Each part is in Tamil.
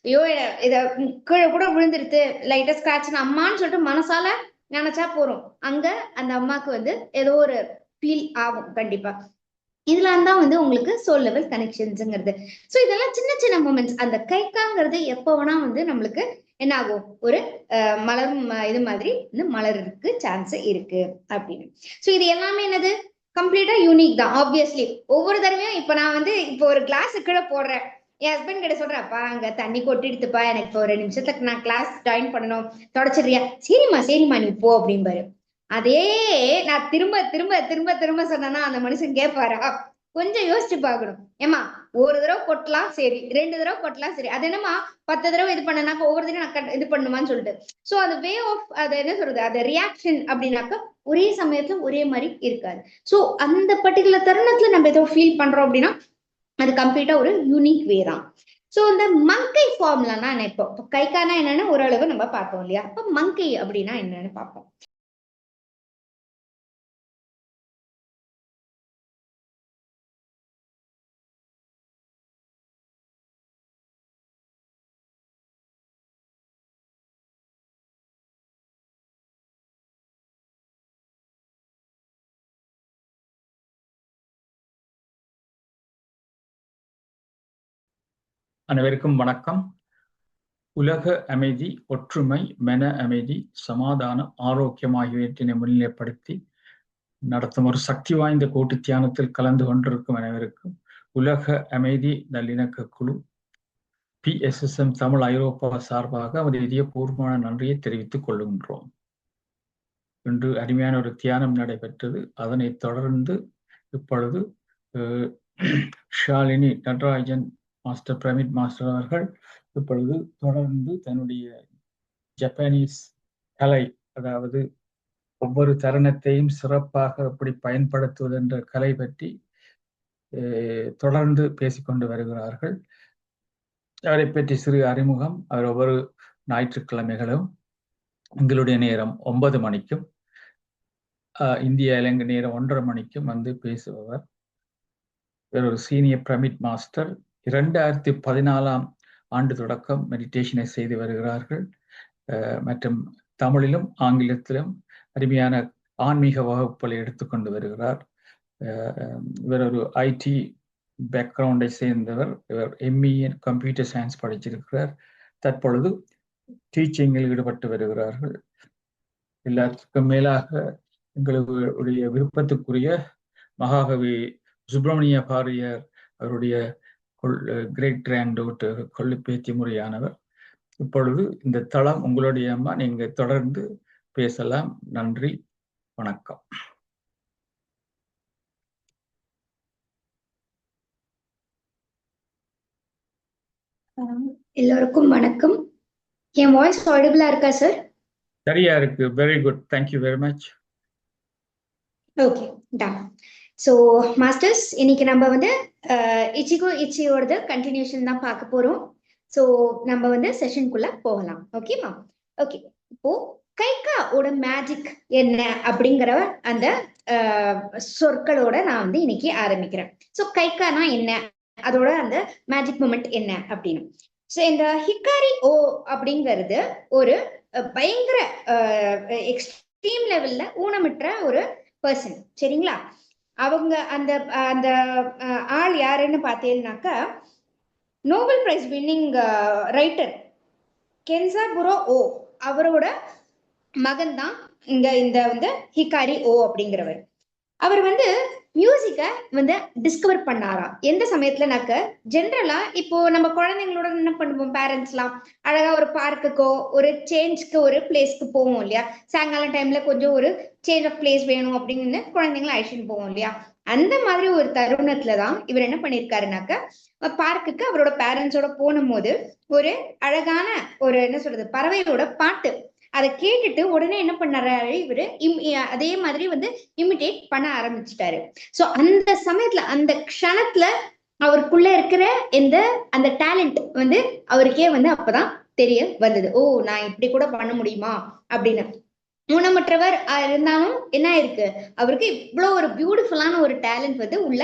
ஐயோ இத கீழே கூட விழுந்துருது, லைட்டா ஸ்கிராட்ச், அம்மான்னு சொல்லிட்டு மனசால நினைச்சா போறோம். அங்க அந்த அம்மாக்கு வந்து ஏதோ ஒரு ஃபீல் ஆகும் கண்டிப்பா. இதெல்லாம் தான் வந்து உங்களுக்கு சோல் லெவல் கனெக்ஷன்ஸ்ங்கிறது. சோ இதெல்லாம் சின்ன சின்ன மூமெண்ட்ஸ். அந்த கைக்காங்கிறது எப்போ வேணா வந்து நம்மளுக்கு என்ன ஆகும், ஒரு மலரும் இது மாதிரி வந்து மலருக்கு சான்ஸ் இருக்கு அப்படின்னு. சோ இது எல்லாமே என்னது, கம்ப்ளீட்டா யூனிக் தான் ஆப்வியஸ்லி. ஒவ்வொரு தடவையும் இப்ப நான் வந்து இப்போ ஒரு கிளாஸ் கீழே போடுறேன், என் ஹஸ்பண்ட் கிட்ட சொல்றப்பா அங்க தண்ணி கொட்டிடுதுப்பா, எனக்கு இப்போ ஒரு நிமிஷத்துக்கு நான் கிளாஸ் ஜாயின் பண்ணணும், தொடச்சிடுறியா? சரிம்மா சரிம்மா நீ போ அப்படிம்பாரு. அதே நான் திரும்ப திரும்ப திரும்ப திரும்ப சொன்னா அந்த மனுஷன் கேட்பாரா? கொஞ்சம் யோசிச்சு பாக்கணும். ஏமா ஒரு தடவை கொட்டலாம் சரி, 2 தடவை கொட்டலாம் சரி, அது என்னமா 10 தடவை இது பண்ணனாக்க ஒவ்வொரு தடவை நான் இது பண்ணுமான்னு சொல்லிட்டு. சோ அது வே ஆஃப், அது என்ன சொல்றது, அது ரியாக்ஷன் அப்படின்னாக்க ஒரே சமயத்துல ஒரே மாதிரி இருக்காது. சோ அந்த பர்டிகுலர் தருணத்துல நம்ம ஏதோ ஃபீல் பண்றோம் அப்படின்னா அது கம்ப்ளீட்டா ஒரு யூனிக் வே தான். சோ இந்த மங்கை ஃபார்ம்லாம் நினைப்போம். கைக்கானா என்னன்னு ஓரளவு நம்ம பார்த்தோம் இல்லையா? அப்ப மங்கை அப்படின்னா என்னன்னு பார்ப்போம். அனைவருக்கும் வணக்கம். உலக அமைதி, ஒற்றுமை, மன அமைதி, சமாதானம், ஆரோக்கியம் ஆகியவற்றினை முன்னிலைப்படுத்தி நடத்தும் ஒரு சக்தி வாய்ந்த கூட்டு தியானத்தில் கலந்து கொண்டிருக்கும் அனைவருக்கும் உலக அமைதி நல்லிணக்க குழு PSSM தமிழ் ஐரோப்பா சார்பாக நமது இதயபூர்வமான நன்றியை தெரிவித்துக் கொள்கின்றோம். இன்று அருமையான ஒரு தியானம் நடைபெற்றது. அதனைத் தொடர்ந்து இப்பொழுது Shalini Natarajan master, pyramid master அவர்கள் இப்பொழுது தொடர்ந்து தன்னுடைய ஜப்பானீஸ் கலை, அதாவது ஒவ்வொரு தருணத்தையும் சிறப்பாக எப்படி பயன்படுத்துவது என்ற கலை பற்றி தொடர்ந்து பேசிக்கொண்டு வருகிறார்கள். அவரை பற்றி சிறு அறிமுகம். அவர் ஒவ்வொரு ஞாயிற்றுக்கிழமைகளும் எங்களுடைய நேரம் 9 மணிக்கும் இந்திய இலங்கை நேரம் 1:30 மணிக்கும் வந்து பேசுபவர். இவர் ஒரு சீனியர் பிரமிட் மாஸ்டர். 2014ஆம் ஆண்டு தொடக்கம் மெடிடேஷனை செய்து வருகிறார்கள். மற்றும் தமிழிலும் ஆங்கிலத்திலும் அருமையான ஆன்மீக வகுப்புகளை எடுத்துக்கொண்டு வருகிறார். இவர் ஒரு IT பேக்ரவுண்டை சேர்ந்தவர். இவர் ME கம்ப்யூட்டர் சயின்ஸ் படிச்சிருக்கிறார். தற்பொழுது டீச்சிங்கில் ஈடுபட்டு வருகிறார்கள். எல்லாத்துக்கும் மேலாக எங்களுடைய விருப்பத்துக்குரிய மகாகவி சுப்பிரமணிய பாரதியார் அவருடைய கிரேட் கிராண்ட் டாட்டர், கொள்ளு பேத்தி முறையானவர். இப்பொழுது இந்த தளம் உங்களுடைய அம்மா, நீங்க தொடர்ந்து பேசலாம். நன்றி, வணக்கம். எல்லோருக்கும் வணக்கம். என் வாய்ஸ் ஆடிபிளா இருக்கா சார்? சரியா இருக்கு. Very good, thank you very much. Okay, done. So masters, இன்னைக்கு நம்ம வந்து இச்சிகோ இச்சியோடது கண்டினியூஷன் தான் பார்க்க போறோம். ஸோ நம்ம வந்து செஷனுக்குள்ள போகலாம். ஓகேமா? ஓகே, இப்போ கைக்காவோட மேஜிக் என்ன அப்படிங்கிற அந்த சொற்களோட நான் வந்து இன்னைக்கு ஆரம்பிக்கிறேன். ஸோ கைக்கானா என்ன, அதோட அந்த மேஜிக் மூமெண்ட் என்ன அப்படின்னு. ஸோ இந்த ஹிக்காரி ஓ அப்படிங்கிறது ஒரு பயங்கர எக்ஸ்ட்ரீம் லெவல்ல ஊனமிற்ற ஒரு பர்சன், சரிங்களா? அவங்க அந்த அந்த ஆள் யாருன்னு பார்த்தீங்கன்னாக்கா நோபல் பிரைஸ் வின்னிங் ரைட்டர் கென்சாபுரோ ஓ, அவரோட மகன் தான் இங்க இந்த வந்து ஹிக்காரி ஓ அப்படிங்கிறவர். அவர் வந்து மியூசிக்கை வந்து டிஸ்கவர் பண்ணாரா எந்த சமயத்துலனாக்க, ஜென்ரலா இப்போ நம்ம குழந்தைங்களோட என்ன பண்ணுவோம், பேரண்ட்ஸ்லாம் அழகா ஒரு பார்க்குக்கோ ஒரு சேஞ்ச்க்கு ஒரு பிளேஸ்க்கு போவோம் இல்லையா? சாயங்காலம் டைம்ல கொஞ்சம் ஒரு சேஞ்ச் ஆஃப் பிளேஸ் வேணும் அப்படின்னு குழந்தைங்களை அழைச்சிட்டு போவோம் இல்லையா? அந்த மாதிரி ஒரு தருணத்துலதான் இவர் என்ன பண்ணிருக்காருனாக்க, பார்க்குக்கு அவரோட பேரண்ட்ஸோட போனும் ஒரு அழகான ஒரு என்ன சொல்றது பறவையோட பாட்டு அதை கேட்டுட்டு உடனே என்ன பண்ணாரு இவரு, அதே மாதிரி வந்து இமிடேட் பண்ண ஆரம்பிச்சுட்டாரு. சோ அந்த சமயத்துல அந்த க்ஷணத்துல அவருக்குள்ள இருக்கிற இந்த அந்த டேலண்ட் வந்து அவருக்கே வந்து அப்பதான் தெரிய வந்தது. ஓ, நான் இப்படி கூட பண்ண முடியுமா அப்படின்னு. ஊனமற்றவர் இருந்தாலும் என்ன இருக்கு, அவருக்கு இவ்வளவு ஒரு பியூட்டிஃபுல்லான ஒரு டேலண்ட் வந்து உள்ள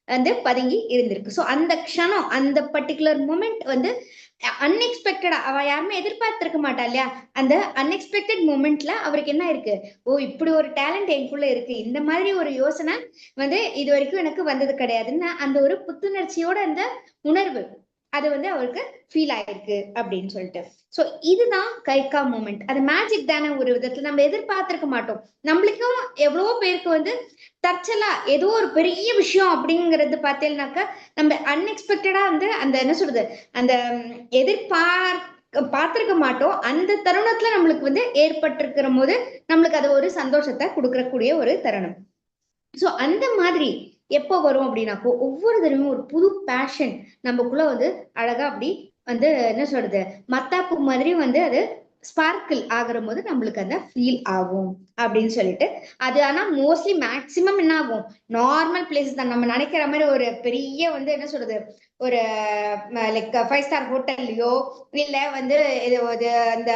வந்து பதுங்கி இருந்திருக்கு. ஸோ அந்த க்ஷணம், அந்த பர்டிகுலர் மூமெண்ட் வந்து அன்எக்ஸ்பெக்டடா அவ யாருமே எதிர்பார்த்திருக்க மாட்டா இல்லையா? அந்த அன்எக்ஸ்பெக்டட் மூமெண்ட்ல அவருக்கு என்ன இருக்கு, ஓ இப்படி ஒரு டேலண்ட் எனக்குள்ள இருக்கு, இந்த மாதிரி ஒரு யோசனை வந்து இது வரைக்கும் எனக்கு வந்தது கிடையாதுன்னு அந்த ஒரு புத்துணர்ச்சியோட அந்த உணர்வு அது வந்து அவருக்கு ஃபீல் ஆயிருக்கு அப்படின்னு சொல்லிட்டு. சோ இதுதான் கைக்கா மூமெண்ட். அது மேஜிக் தானே ஒரு விதத்துல, நம்ம எதிர்பார்த்திருக்க மாட்டோம். நம்மளுக்கும் எவ்வளவோ பேருக்கு வந்து தற்செயலா ஏதோ ஒரு பெரிய விஷயம் அப்படிங்கறது பார்த்தேன்னாக்க நம்ம அன்எக்ஸ்பெக்டடா வந்து அந்த என்ன சொல்றது அந்த பார்த்திருக்க மாட்டோம். அந்த தருணத்துல நம்மளுக்கு வந்து ஏற்பட்டிருக்கிற போது நம்மளுக்கு அது ஒரு சந்தோஷத்தை கொடுக்கக்கூடிய ஒரு தருணம். சோ அந்த மாதிரி எப்போ வரும் அப்படின்னாக்கோ ஒவ்வொரு தடவையும் ஒரு புது பேஷன் நமக்குள்ள வந்து அழகா அப்படி வந்து என்ன சொல்றது மத்தாப்பு மாதிரி வந்து அது ஸ்பார்க்கிள் ஆகிற போது நம்மளுக்கு அந்த ஃபீல் ஆகும் அப்படின்னு சொல்லிட்டு. அது ஆனா மோஸ்ட்லி மேக்சிமம் என்ன ஆகும், நார்மல் பிளேசஸ் தான். நம்ம நினைக்கிற மாதிரி ஒரு பெரிய வந்து என்ன சொல்றது ஒரு லைக் 5 ஸ்டார் ஹோட்டல்லையோ இல்ல வந்து இது அந்த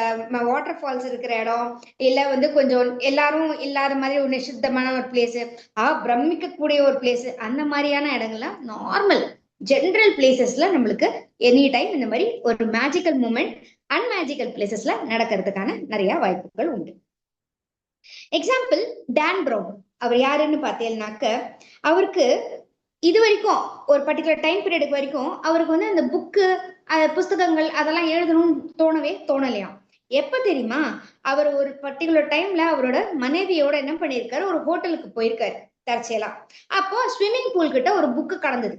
வாட்டர் ஃபால்ஸ் இருக்கிற இடம் இல்ல வந்து கொஞ்சம் எல்லாரும் இல்லாத மாதிரி ஒரு நிஷித்தமான ஒரு பிளேஸ் பிரமிக்கக்கூடிய ஒரு பிளேஸ் அந்த மாதிரியான இடங்கள்லாம் நார்மல் ஜென்ரல் பிளேசஸ்ல நம்மளுக்கு எனி டைம் இந்த மாதிரி ஒரு மேஜிக்கல் மூமெண்ட் அன்மேஜிக்கல் பிளேசஸ்ல நடக்கிறதுக்கான நிறைய வாய்ப்புகள் உண்டு. Example Don brown. அவர் யாருன்னு பார்த்தீங்கன்னாக்க அவருக்கு இது வரைக்கும் ஒரு பர்டிகுலர் டைம் பீரியடுக்கு வரைக்கும் அவருக்கு வந்து அந்த புக்கு புஸ்தகங்கள் அதெல்லாம் எழுதணும்னு தோணலையாம். எப்ப தெரியுமா, அவர் ஒரு பர்டிகுலர் டைம்ல அவரோட மனைவியோட என்ன பண்ணிருக்காரு, ஒரு ஹோட்டலுக்கு போயிருக்காரு தற்செயலா. அப்போ ஸ்விம்மிங் பூல் கிட்ட ஒரு புக்கு கடந்தது.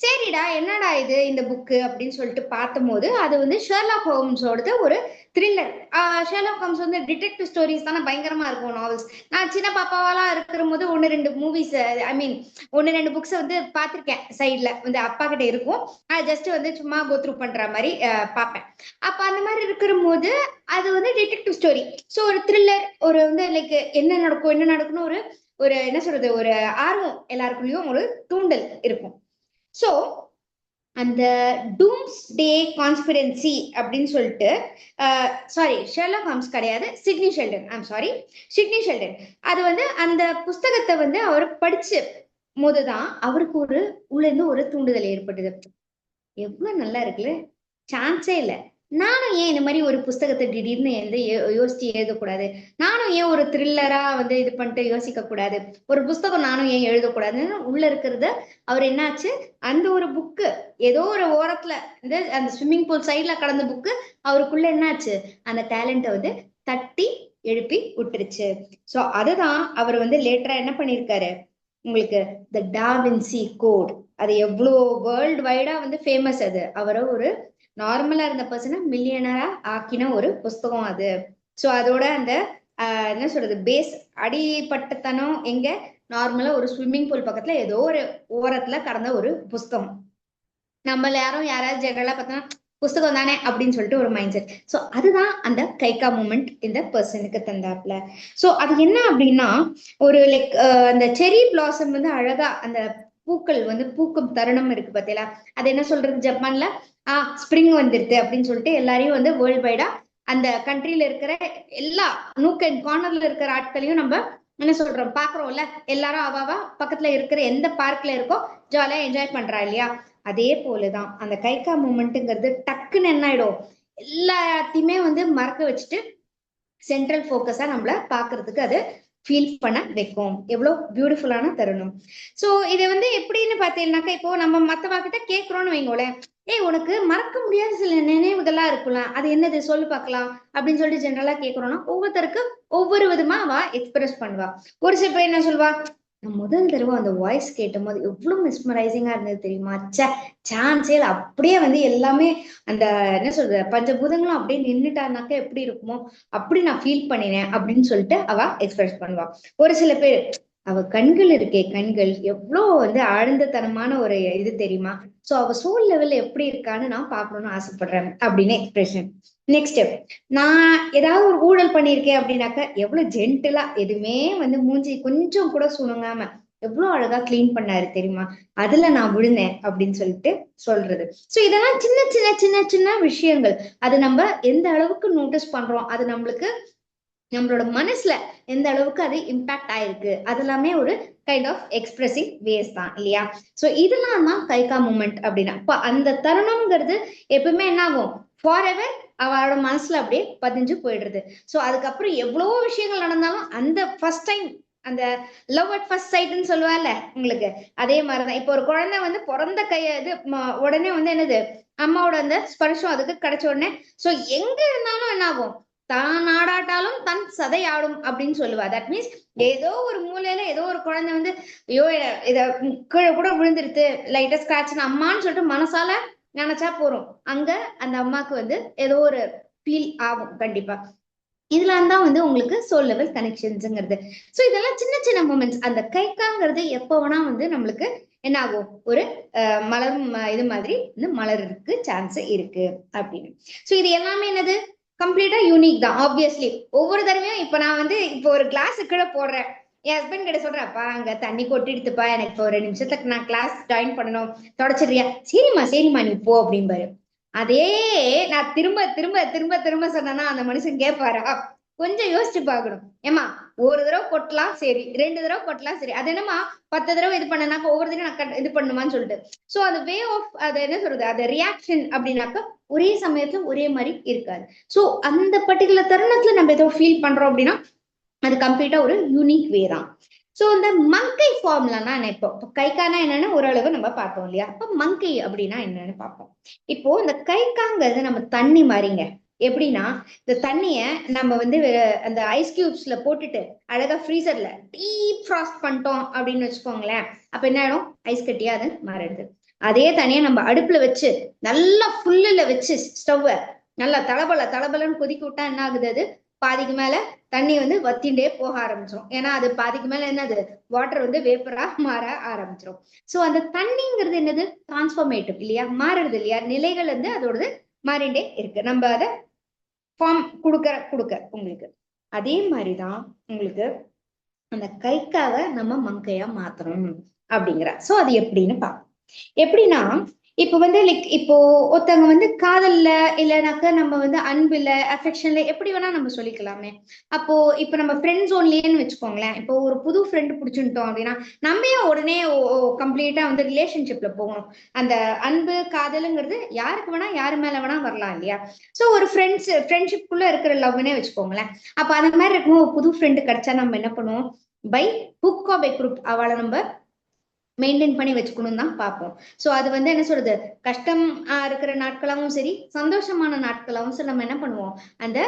சரிடா என்னடா இது இந்த புக்கு அப்படின்னு சொல்லிட்டு பார்த்தும் போது அது வந்து ஷெர்லாக் ஹோம்ஸோட ஒரு த்ரில்லர். ஷெர்லாக் ஹோம்ஸ் வந்து டிடெக்டிவ் ஸ்டோரிஸ் தானே பயங்கரமா இருக்கும் நாவல்ஸ். நான் சின்ன பாப்பாவெல்லாம் இருக்கிற போது 1-2 மூவிஸ் ஐ மீன் 1-2 புக்ஸ் வந்து பார்த்திருக்கேன். சைட்ல வந்து அப்பா கிட்ட இருக்கும், அது ஜஸ்ட் வந்து சும்மா கோத்ரூ பண்ற மாதிரி பார்ப்பேன். அப்ப அந்த மாதிரி இருக்கிற போது அது வந்து டிடெக்டிவ் ஸ்டோரி. ஸோ ஒரு த்ரில்லர் ஒரு வந்து லைக் என்ன நடக்கணும் ஒரு ஒரு என்ன சொல்றது ஒரு ஆர்வம் எல்லாருக்குள்ளயும் ஒரு தூண்டல் இருக்கும். சோ அந்த டூம்ஸ் டே கான்ஸ்பிரன்சி அப்படின்னு சொல்லிட்டு சாரி ஷெர்லாக் ஹோம்ஸ் கிடையாது, சிட்னி ஷெல்டன். அது வந்து அந்த புஸ்தகத்தை வந்து அவர் படிச்ச போதுதான் அவருக்கு ஒரு உள்ள இருந்து ஒரு தூண்டுதல் ஏற்பட்டது. எவ்வளவு நல்லா இருக்குல்ல, சான்ஸே இல்லை. நானும் ஏன் இந்த மாதிரி ஒரு புஸ்தகத்தை திடீர்னு எந்த யோசிச்சு எழுதக்கூடாது, நானும் ஏன் ஒரு த்ரில்லரா வந்து இது பண்ணிட்டு யோசிக்க கூடாது, ஒரு புஸ்தகம் நானும் ஏன் எழுதக்கூடாதுன்னு உள்ள இருக்கிறத அவர் என்னாச்சு அந்த ஒரு புக்கு ஏதோ ஒரு ஓரத்துல இந்த அந்த ஸ்விம்மிங் பூல் சைட்ல கடந்த புக்கு அவருக்குள்ள என்னாச்சு அந்த டேலண்ட்டை வந்து தட்டி எழுப்பி விட்டுருச்சு. சோ அதுதான் அவர் வந்து லேட்டரா என்ன பண்ணிருக்காரு, உங்களுக்கு த டா வின்சி கோட், அது எவ்வளோ வேர்ல்டு வைடா வந்து ஃபேமஸ். அது அவரை ஒரு நார்மலா இருந்த பர்சனை மில்லியனரா ஆக்கின ஒரு புஸ்தகம் அது. சோ அதோட அந்த என்ன சொல்றது பேஸ் அடிப்பட்டத்தனம் எங்க, நார்மலா ஒரு ஸ்விம்மிங் பூல் பக்கத்துல ஏதோ ஒரு ஓரத்துல கடந்த ஒரு புஸ்தகம். நம்ம யாராவது ஜெனரலா பார்த்தோம்னா புஸ்தகம் தானே அப்படின்னு சொல்லிட்டு ஒரு மைண்ட் செட். சோ அதுதான் அந்த கைக்கா மூமெண்ட் இந்த பர்சனுக்கு தந்தாப்ல. சோ அது என்ன அப்படின்னா ஒரு லைக் அந்த செரி பிளாசம் வந்து அழகா அந்த பூக்கள் வந்து பூக்கும் தருணம் இருக்கு பார்த்தீங்களா, அது என்ன சொல்றது ஜப்பான்ல ஸ்ப்ரிங் வந்துருது அப்படின்னு சொல்லிட்டு எல்லாரையும் வந்து வேர்ல்டு வைடா அந்த கண்ட்ரில இருக்கிற எல்லா நூக் அண்ட் கார்னர்ல இருக்கிற ஆட்களையும் நம்ம என்ன சொல்றோம் பாக்குறோம்ல, எல்லாரும் அவாவா பக்கத்துல இருக்கிற எந்த பார்க்ல இருக்கோ ஜாலியா என்ஜாய் பண்றா இல்லையா. அதே போலதான் அந்த கைக்கா மூமெண்ட்ங்கிறது டக்குன்னு என்ன ஆயிடும், எல்லாத்தையுமே வந்து மறக்க வச்சுட்டு சென்ட்ரல் போக்கஸா நம்மள பாக்குறதுக்கு அது ஃபீல் பண்ண வைக்கும். எவ்வளவு பியூட்டிஃபுல்லான தருணம். சோ இதை வந்து எப்படின்னு பாத்தீங்கன்னாக்கா இப்போ நம்ம மத்தவா கிட்ட கேட்கிறோம்னு வைங்களேன், உனக்கு மறக்க முடியாத சில நினைவுகள்லாம் இருக்குல்ல, அது என்னது சொல்லு பார்க்கலாம் அப்படின்னு சொல்லிட்டு ஜென்ரலா கேட்கிறோம்னா ஒவ்வொருத்தருக்கு ஒவ்வொரு விதமா அவ எக்ஸ்பிரஸ் பண்ணுவா. ஒரு சில பேர் என்ன சொல்வா, நான் முதல் தடவை அந்த வாய்ஸ் கேட்டும் போது எவ்வளவு மிஸ்மரைசிங்கா இருந்தது தெரியுமா, சான்ஸே அப்படியே வந்து எல்லாமே அந்த என்ன சொல்றது பஞ்சபூதங்களும் அப்படியே நின்னுட்டானாக்க எப்படி இருக்குமோ அப்படி நான் ஃபீல் பண்ணினேன் அப்படின்னு சொல்லிட்டு அவ எக்ஸ்பிரஸ் பண்ணுவா. ஒரு சில பேர் அவ கண்கள் இருக்கே, கண்கள் எவ்வளவு வந்து ஆழ்ந்தத்தனமான ஒரு இது தெரியுமா, சோ அவ சோல் லெவல்ல எப்படி இருக்கான்னு நான் பாக்கணும்னு ஆசைப்படுறேன் அப்படின்னு எக்ஸ்பிரஷன். நெக்ஸ்ட் நான் ஏதாவது ஒரு ஊழல் பண்ணியிருக்கேன் அப்படின்னாக்க எவ்வளவு ஜென்டிலா எதுவுமே வந்து மூஞ்சி கொஞ்சம் கூட சுணுங்காம எவ்வளவு அழகா கிளீன் பண்ணாரு தெரியுமா, அதுல நான் விழுந்தேன் அப்படின்னு சொல்லிட்டு சொல்றது. சோ இதெல்லாம் சின்ன சின்ன சின்ன சின்ன விஷயங்கள். அது நம்ம எந்த அளவுக்கு நோட்டீஸ் பண்றோம் அது நம்மளுக்கு நம்மளோட மனசுல எந்த அளவுக்கு அது இம்பாக்ட் ஆயிருக்கு அதெல்லாமே ஒரு கைண்ட் ஆஃப் எக்ஸ்பிரசிவ் வேஸ் தான் இல்லையா. சோ இதெல்லாம் தான் கைகா மூமெண்ட் அப்படின்னா. இப்ப அந்த தருணம்ங்கிறது எப்பவுமே என்ன ஆகும், ஃபார் எவர் அவளோட மனசுல அப்படியே பதிஞ்சு போயிடுறது. சோ அதுக்கப்புறம் எவ்வளவோ விஷயங்கள் நடந்தாலும் அந்த ஃபர்ஸ்ட் டைம் அந்த லவ் அட் ஃபர்ஸ்ட் சைட்னு சொல்லுவாள்ல உங்களுக்கு, அதே மாதிரிதான். இப்போ ஒரு குழந்தை வந்து பிறந்த இது உடனே வந்து என்னது அம்மாவோட அந்த ஸ்பர்ஷம் அதுக்கு கிடைச்ச உடனே சோ எங்க இருந்தாலும் என்ன ஆகும், தான் ஆடாட்டாலும் தன் சதை ஆடும் அப்படின்னு சொல்லுவா. தட் மீன்ஸ் ஏதோ ஒரு மூலையில ஏதோ ஒரு குழந்தை வந்து ஐயோ இத கீழே கூட விழுந்துருது லைட்டா ஸ்கிராட்ச் அம்மான்னு சொல்லிட்டு மனசால நினைச்சா போறோம், அங்க அந்த அம்மாக்கு வந்து ஏதோ ஒரு ஃபீல் ஆகும் கண்டிப்பா. இதெல்லாம் தான் வந்து உங்களுக்கு சோல் லெவல் கனெக்ஷன்ஸ்ங்கிறது. சோ இதெல்லாம் சின்ன சின்ன மூமெண்ட்ஸ். அந்த கைக்காங்கிறது எப்போ வேணா வந்து நம்மளுக்கு என்ன ஆகும், ஒரு மலர் இது மாதிரி வந்து மலருக்கு சான்ஸ் இருக்கு அப்படின்னு. சோ இது எல்லாமே என்னது கம்ப்ளீட்டா யூனிக் தான். ஆப்வியஸ்லி ஒவ்வொரு தடவையும் இப்ப நான் வந்து இப்போ ஒரு கிளாஸ் கீழே போடுறேன், என் ஹஸ்பண்ட் கிட்ட சொல்றப்பா அங்க தண்ணி கொட்டிடுத்துப்பா, எனக்கு இப்போ 2 நிமிஷத்துக்கு நான் கிளாஸ் ஜாயின் பண்ணணும், தொடச்சிடுறியா, சரிம்மா நீ போ அப்படிம்பாரு. அதே நான் திரும்ப திரும்ப திரும்ப திரும்ப சொன்னா அந்த மனுஷன் கேட்பாரா? கொஞ்சம் யோசிச்சு பாக்கணும். ஏமா ஒரு தடவை கொட்டலாம் சரி, 2 தடவை கொட்டலாம் சரி, அது என்னமா 10 தடவை இது பண்ணனாக்க ஒவ்வொரு தடவை நான் இது பண்ணுமான்னு சொல்லிட்டு. சோ அந்த வே ஆஃப் அது என்ன சொல்றது, அது ரியாக்ஷன் அப்படின்னாக்க ஒரே சமயத்துல ஒரே மாதிரி இருக்காது. சோ அந்த பர்டிகுலர் தருணத்துல நம்ம ஏதோ ஃபீல் பண்றோம் அப்படின்னா அது கம்ப்ளீட்டா ஒரு யூனிக் வே தான். சோ இந்த மங்கை ஃபார்ம்லன்னா இப்போ கைக்கானா என்னன்னு ஓரளவு நம்ம பார்த்தோம் இல்லையா. அப்ப மங்கை அப்படின்னா என்னன்னு பார்ப்போம். இப்போ இந்த கைக்காங்கிறது நம்ம தண்ணி மாதிரிங்க. எப்படின்னா இந்த தண்ணிய நம்ம வந்து அந்த ஐஸ் கியூப்ஸ்ல போட்டுட்டு அழகா ஃப்ரீசர்ல டீப் ஃப்ராஸ்ட் பண்ணிட்டோம் அப்படின்னு வச்சுக்கோங்களேன், அப்ப என்ன ஆயிடும், ஐஸ் கட்டியா அது மாறிடுது. அதே தனியா நம்ம அடுப்புல வச்சு நல்லா ஃபுல்லுல வச்சு ஸ்டவ் நல்லா தளபலன்னு கொதிக்க விட்டா என்ன ஆகுது, அது பாதிக்கு மேல தண்ணி வந்து வத்திண்டே போக ஆரம்பிச்சிடும். ஏன்னா அது பாதிக்கு மேல என்னது வாட்டர் வந்து வேப்பரா மாற ஆரம்பிச்சிடும். சோ அந்த தண்ணிங்கிறது என்னது டிரான்ஸ்ஃபர்மேட்டிவ் இல்லையா, மாறுறது இல்லையா, நிலைகள் வந்து அதோடது மாறிண்டே இருக்கு. நம்ம அதை ஃபார்ம் கொடுக்க உங்களுக்கு அதே மாதிரிதான் உங்களுக்கு அந்த கைக்காக நம்ம மங்கையா மாத்தணும் அப்படிங்கிற. சோ அது எப்படின்னு பார்ப்போம். எப்படின்னா இப்ப வந்து லைக் இப்போ ஒருத்தவங்க வந்து காதல்ல இல்லைனாக்க நம்ம வந்து அன்புல அஃபெக்ஷன்ல எப்படி வேணா நம்ம சொல்லிக்கலாமே. அப்போ இப்ப நம்ம ஃப்ரெண்ட் ஜோன்லயேன்னு வச்சுக்கோங்களேன், இப்போ ஒரு புது ஃப்ரெண்ட் பிடிச்சுட்டோம் அப்படின்னா நம்ம ஏன் உடனே கம்ப்ளீட்டா வந்து ரிலேஷன்ஷிப்ல போகணும். அந்த அன்பு காதலுங்கிறது யாருக்கு வேணா யாரு மேல வேணா வரலாம் இல்லையா. சோ ஒரு ஃப்ரெண்ட்ஷிப்குள்ள இருக்கிற லவ்னே வச்சுக்கோங்களேன். அப்ப அந்த மாதிரி இருக்கும் புது ஃப்ரெண்டு கிடைச்சா நம்ம என்ன பண்ணுவோம், by hook or by crook அவளை நம்ம மெயின்டைன் பண்ணி வச்சுக்கணும் தான் பார்ப்போம். சோ அது வந்து என்ன சொல்றது, கஷ்டம் இருக்கிற நாட்களாவும் சரி சந்தோஷமான நாட்களாவும் சரி நம்ம என்ன பண்ணுவோம், அந்த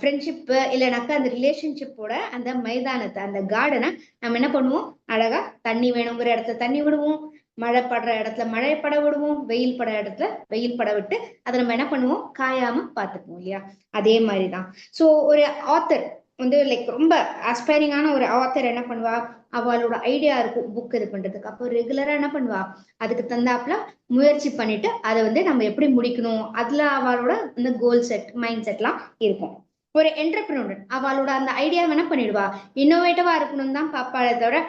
ஃப்ரெண்ட்ஷிப் இல்லைனாக்கா அந்த ரிலேஷன்ஷிப்போட அந்த மைதானத்தை அந்த கார்டனை நம்ம என்ன பண்ணுவோம், அழகா தண்ணி வேணுங்கிற இடத்துல தண்ணி விடுவோம், மழை படுற இடத்துல மழை பட விடுவோம், வெயில் பட இடத்துல வெயில் பட விட்டு அதை நம்ம என்ன பண்ணுவோம், காயாம பார்த்துக்குவோம் இல்லையா. அதே மாதிரிதான் சோ ஒரு ஆத்தர் வந்து லைக் ரொம்ப ஆஸ்பைரிங்கான ஒரு ஆத்தர் என்ன பண்ணுவா, அவளோட ஐடியா இருக்கும் புக் இது பண்றதுக்கு, அப்போ ரெகுலரா என்ன பண்ணுவா, அதுக்கு தந்தாப்புல முயற்சி பண்ணிட்டு அதை வந்து நம்ம எப்படி முடிக்கணும் அதுல அவளோட இந்த கோல் செட் மைண்ட் செட்லாம் இருக்கும். ஒரு என்டர்பிரினர் அவளோட அந்த ஐடியா என்ன பண்ணிடுவா, இன்னோவேட்டிவா இருக்கணும் தான் பாப்பாளே தவிர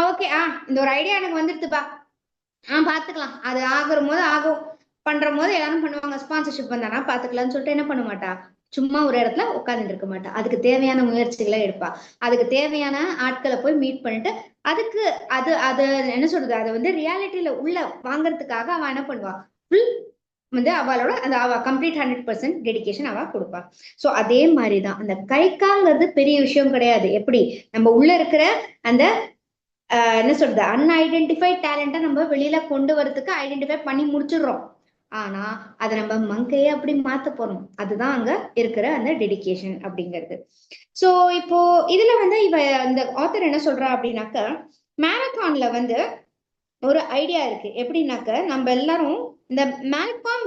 ஓகே இந்த ஒரு ஐடியா எனக்கு வந்துருதுப்பா பாத்துக்கலாம், அது ஆகுற போது ஆகும், பண்ற போது எல்லாரும் பண்ணுவாங்க, ஸ்பான்சர்ஷிப் வந்தானா பாத்துக்கலாம்னு சொல்லிட்டு என்ன பண்ண மாட்டா, சும்மா ஒரு இடத்துல உட்கார்ந்துட்டு இருக்க மாட்டா, அதுக்கு தேவையான முயற்சிகளை எடுப்பா, அதுக்கு தேவையான ஆட்களை போய் மீட் பண்ணிட்டு அதுக்கு அது என்ன சொல்றது, அதை வந்து ரியாலிட்டியில உள்ள வாங்கறதுக்காக அவ என்ன பண்ணுவா, ஃபுல் வந்து அவளோட அந்த அவ கம்ப்ளீட் 100% டெடிகேஷன் அவ கொடுப்பா. சோ அதே மாதிரிதான் அந்த கைக்காங்கிறது பெரிய விஷயம் கிடையாது. எப்படி நம்ம உள்ள இருக்கிற அந்த என்ன சொல்றது அன்ஐடென்டிஃபைட் டேலண்ட்டை நம்ம வெளியில கொண்டு வரதுக்கு ஐடென்டிஃபை பண்ணி முடிச்சிடுறோம். ஆனா அதை நம்ம மங்கையே அப்படி மாத்த போறோம். அதுதான் அங்க இருக்கிற அந்த டெடிகேஷன் அப்படிங்கிறது. சோ இப்போ இதுல வந்து இவ இந்த ஆத்தர் என்ன சொல்றா அப்படின்னாக்க, மேரத்தான்ல வந்து ஒரு ஐடியா இருக்கு. எப்படின்னாக்க நம்ம எல்லாரும் இந்த மால்காம்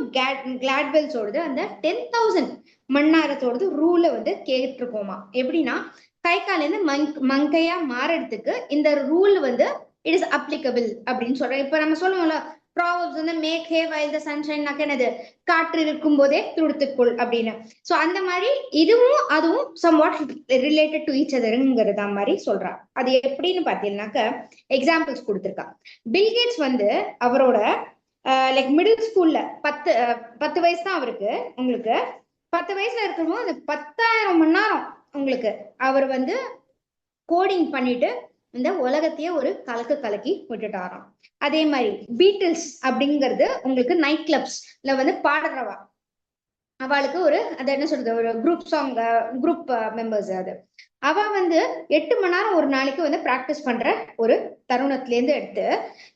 கிளாட்வெல்ஸோடது அந்த 10,000 மண்ணாரத்தோடது ரூலை வந்து கேட்டிருக்கோமா. எப்படின்னா கை கால மங்கையா மாறதுக்கு இந்த ரூல் வந்து இட் இஸ் அப்ளிகபிள் அப்படின்னு சொல்றேன். இப்ப நம்ம சொல்லுவோம்ல ப்ராவர்ப்ஸ் வந்து make hay while the sunshine, என்னது காற்று இருக்கும் போதே துடுத்துக்குள் அப்படின்னு. சோ அந்த மாதிரி இதுவும் அதுவும் சம்வாட் ரிலேட்டட் டு ஈச் அதர்ங்கிறதா மாதிரி சொல்றா. அது எப்படின்னு பாத்தீங்கன்னாக்க எக்ஸாம்பிள்ஸ் கொடுத்துருக்கா. பில்கேட்ஸ் வந்து அவரோட லைக் மிடில் ஸ்கூல்ல 10 வயசு தான் அவருக்கு, உங்களுக்கு 10 வயசுல இருக்கணும், அது 10,000 மணி நேரம் உங்களுக்கு அவர் வந்து கோடிங் பண்ணிட்டு இந்த உலகத்தையே ஒரு கலக்கி விட்டுட்டாராம். அதே மாதிரி பீட்டில்ஸ் அப்படிங்கிறது உங்களுக்கு நைட் கிளப்ஸ்ல வந்து பாடுறவா, அவளுக்கு ஒரு அது என்ன சொல்றது ஒரு குரூப் மெம்பர்ஸ். அது அவ வந்து 8 மணி நேரம் ஒரு நாளைக்கு வந்து பிராக்டிஸ் பண்ற ஒரு தருணத்துல இருந்து எடுத்து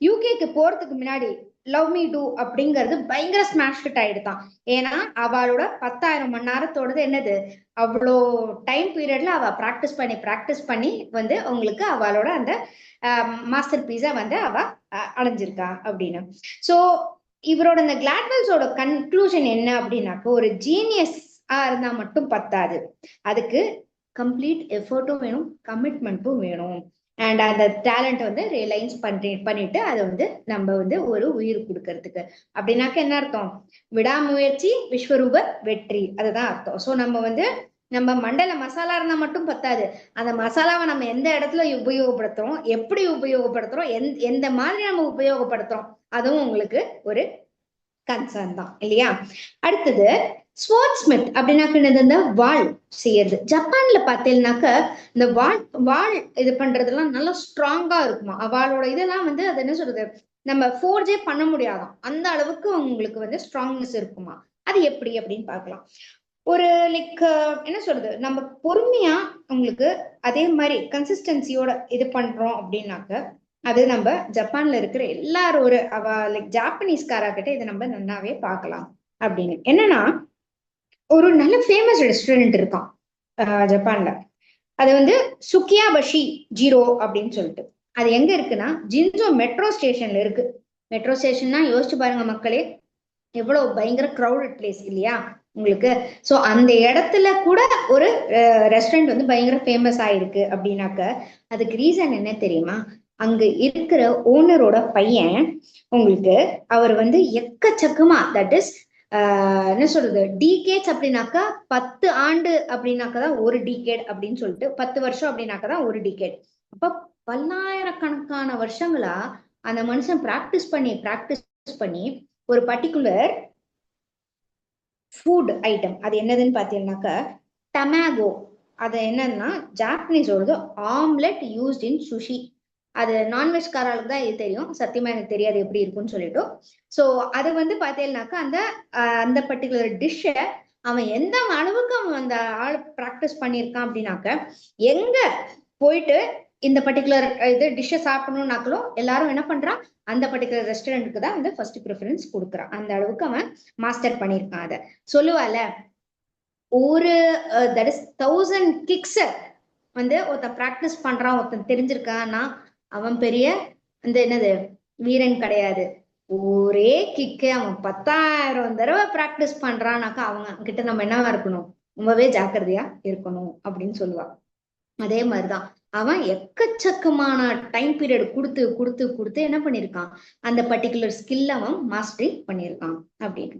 யூகேக்கு போறதுக்கு முன்னாடி லவ் மீ டூ அப்படிங்கிறது பயங்கர ஸ்மாஷ் ஹிட் ஆயிடுதான். ஏன்னா அவளோட 10,000 மணி நேரத்தோடது என்னது அவ்வளோ டைம் பீரியட்ல அவ பிராக்டிஸ் பண்ணி வந்து உங்களுக்கு அவளோட அந்த மாஸ்டர் பீஸா வந்து அவ அடைஞ்சிருக்கா அப்படின்னு. சோ இவரோட இந்த கிளாட்வெல்ஸோட கன்க்ளூஷன் என்ன அப்படின்னாக்க, ஒரு ஜீனியஸ் இருந்தா மட்டும் பத்தாது, அதுக்கு கம்ப்ளீட் எஃபர்ட்டும் வேணும், கமிட்மெண்ட்டும் வேணும். அண்ட் அந்த டேலண்ட் வந்து ரியலைஸ் பண்ணிட்டு அதை வந்து நம்ம வந்து ஒரு உயிர் கொடுக்கறதுக்கு. அப்படின்னாக்க என்ன அர்த்தம்? விடாமுயற்சி விஸ்வரூப வெற்றி, அதுதான் அர்த்தம். ஸோ நம்ம மண்டல மசாலா இருந்தா மட்டும் பத்தாது, அந்த மசாலாவை நம்ம எந்த இடத்துல உபயோகப்படுத்துறோம், எப்படி உபயோகப்படுத்துறோம், எந்த மாதிரி நம்ம உபயோகப்படுத்துறோம், அதுவும் உங்களுக்கு ஒரு கன்சர்ன் தான் இல்லையா? அடுத்தது ஸ்வோர்ட்ஸ்மித் அப்படின்னாக்க இந்த வாள் செய்யறது. ஜப்பான்ல பார்த்தீங்கன்னாக்க இந்த வாள் இது பண்றதெல்லாம் நல்லா ஸ்ட்ராங்கா இருக்குமா. அவளோட இதெல்லாம் வந்து அது என்ன சொல்றது, நம்ம ஃபோர்ஜே பண்ண முடியாதாம், அந்த அளவுக்கு உங்களுக்கு வந்து ஸ்ட்ராங்னஸ் இருக்குமா. அது எப்படி அப்படின்னு பார்க்கலாம். ஒரு லைக் என்ன சொல்றது, நம்ம பொறுமையா உங்களுக்கு அதே மாதிரி கன்சிஸ்டன்சியோட இது பண்றோம் அப்படின்னாக்க, அது நம்ம ஜப்பான்ல இருக்கிற எல்லாரும் ஒரு லைக் ஜாப்பனீஸ்காரர்கிட்ட இதை நம்ம நல்லாவே பார்க்கலாம். அப்படின்னு என்னன்னா, ஒரு நல்ல ஃபேமஸ் ரெஸ்டாரண்ட் இருக்கான் ஜப்பான்ல. அது வந்து சுக்கியாபஷி ஜீரோ அப்படின்னு சொல்லிட்டு. அது எங்க இருக்குன்னா ஜின்சோ மெட்ரோ ஸ்டேஷன்ல இருக்கு. மெட்ரோ ஸ்டேஷன்னா யோசிச்சு பாருங்க மக்களே, எவ்வளவு பயங்கர கிரௌடட் பிளேஸ் இல்லையா உங்களுக்கு. சோ அந்த இடத்துல கூட ஒரு ரெஸ்டாரண்ட் வந்து பயங்கர ஃபேமஸ் ஆயிருக்கு அப்படின்னாக்க, அதுக்கு ரீசன் என்ன தெரியுமா? அங்க இருக்கிற ஓனரோட பையன் உங்களுக்கு அவர் வந்து எக்கச்சக்கமா, தட் இஸ் என்ன சொல்றது, டிகேட்ஸ் அப்படின்னாக்கா 10 ஆண்டு அப்படின்னாக்கதான் ஒரு டிகேட் அப்படின்னு சொல்லிட்டு, 10 வருஷம் அப்படின்னாக்கதான் ஒரு டிகேட். அப்ப பல்லாயிரக்கணக்கான வருஷங்களா அந்த மனுஷன் பிராக்டிஸ் பண்ணி ஒரு பர்டிகுலர் ஃபுட் ஐட்டம், அது என்னதுன்னு பாத்தீங்கன்னாக்க டமாகோ. அது என்னன்னா ஜாப்பனீஸோடது ஆம்லெட் யூஸ்ட் இன் சுஷி. அது நான்வெஜ்காரர்களுக்கு தான் இது தெரியும், சத்தியமா எனக்கு தெரியாது எப்படி இருக்குன்னு சொல்லிட்டு. ஸோ அது வந்து பார்த்தீங்கன்னாக்கா அந்த பர்டிகுலர் டிஷ்ஷை அவன் எந்த அளவுக்கு அவன் அந்த ஆள் ப்ராக்டிஸ் பண்ணியிருக்கான் அப்படின்னாக்க, எங்க போயிட்டு இந்த பர்டிகுலர் இது டிஷ்ஷை சாப்பிடணும்னாக்களும் எல்லாரும் என்ன பண்றான், அந்த பர்டிகுலர் ரெஸ்டாரண்ட்டுக்கு தான் வந்து ஃபர்ஸ்ட் ப்ரிஃபரன்ஸ் கொடுக்குறான். அந்த அளவுக்கு அவன் மாஸ்டர் பண்ணியிருக்கான். அதை சொல்லுவால, ஒரு தட் இஸ் 1000 கிக்ஸ் வந்து ஒருத்தன் ப்ராக்டிஸ் பண்றான், ஒருத்தன் தெரிஞ்சிருக்கான்னா அவன் பெரிய இந்த என்னது வீரன் கிடையாது. ஒரே கிக்கு அவன் 10,000 தடவை பிராக்டிஸ் பண்றான்னாக்கா அவங்க கிட்ட நம்ம என்னவா இருக்கணும், ரொம்பவே ஜாக்கிரதையா இருக்கணும் அப்படின்னு சொல்லுவான். அதே மாதிரிதான் அவன் எக்கச்சக்கமான டைம் பீரியட் கொடுத்து என்ன பண்ணிருக்கான், அந்த பர்டிகுலர் ஸ்கில் அவன் மாஸ்டரி பண்ணியிருக்கான் அப்படின்னு.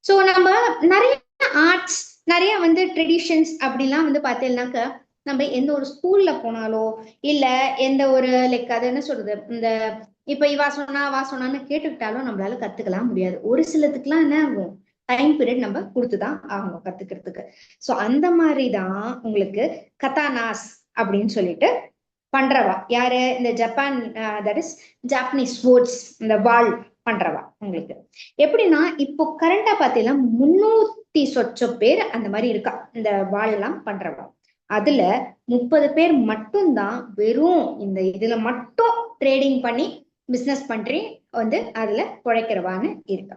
சோ நம்ம நிறைய ஆர்ட்ஸ், நிறைய வந்து ட்ரெடிஷன்ஸ் அப்படிலாம் வந்து பார்த்தீங்கன்னாக்க, நம்ம எந்த ஒரு ஸ்கூல்ல போனாலோ இல்ல எந்த ஒரு லைக் அது என்ன சொல்றது, இந்த இப்ப வா சொன்னான்னு கேட்டுக்கிட்டாலும் நம்மளால கத்துக்கலாம் முடியாது. ஒரு சிலத்துக்குலாம் என்ன ஆகும், டைம் பீரியட் நம்ம கொடுத்துதான் ஆகணும் கத்துக்கிறதுக்கு. சோ அந்த மாதிரிதான் உங்களுக்கு கதானாஸ் அப்படின்னு சொல்லிட்டு பண்றவா யாரு, இந்த Japan that is Japanese sports, இந்த வாள் பண்றவா உங்களுக்கு. எப்படின்னா இப்போ கரண்டா பாத்தீங்கன்னா 300 சொச்ச பேர் அந்த மாதிரி இருக்கா இந்த வாள் எல்லாம் பண்றவா. அதுல 30 பேர் மட்டும்தான் வெறும் இந்த இதுல மட்டும் ட்ரேடிங் பண்ணி பிசினஸ் பண்ணி வந்து அதுல குழைக்கிறவான்னு இருக்கா.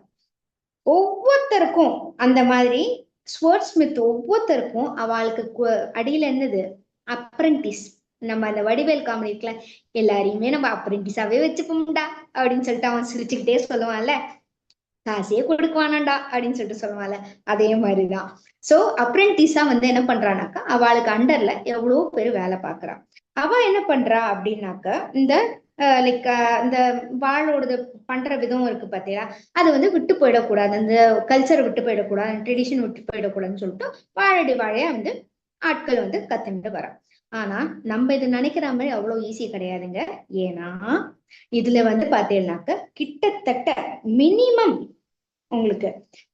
ஒவ்வொருத்தருக்கும் அந்த மாதிரி ஸ்வொர்ட்ஸ்மித் ஒவ்வொருத்தருக்கும் அவளுக்கு அடியில என்னது அப்ரெண்டிஸ். நம்ம அந்த வடிவேல் காமெடி இருக்குல்ல, எல்லாரையுமே நம்ம அப்ரெண்டிஸாவே வச்சுப்போம்டா அப்படின்னு சொல்லிட்டு அவன் சிரிச்சுக்கிட்டே சொல்லுவான்ல, காசே கொடுக்குவானாண்டா அப்படின்னு சொல்லிட்டு சொல்லுவாள். அதே மாதிரிதான். சோ அப்ரெண்டிஸா வந்து என்ன பண்றானாக்கா, அவளுக்கு அண்டர்ல எவ்வளவு பேர் வேலை பாக்குறான். அவ என்ன பண்றா அப்படின்னாக்க, இந்த லைக் இந்த வாளோடது பண்ற விதம் இருக்கு பாத்தீங்களா, அது வந்து விட்டு போயிடக்கூடாது, அந்த கல்ச்சரை விட்டு போயிடக்கூடாது, ட்ரெடிஷன் விட்டு போயிடக்கூடாதுன்னு சொல்லிட்டு வாழடி வாழையா வந்து ஆட்கள் வந்து கத்துட்டு வர. ஆனா நம்ம இது நினைக்கிற மாதிரி அவ்வளவு ஈஸி கிடையாதுங்க. ஏன்னா இதுல வந்து பாத்தீங்கன்னாக்க கிட்டத்தட்ட மினிமம் உங்களுக்கு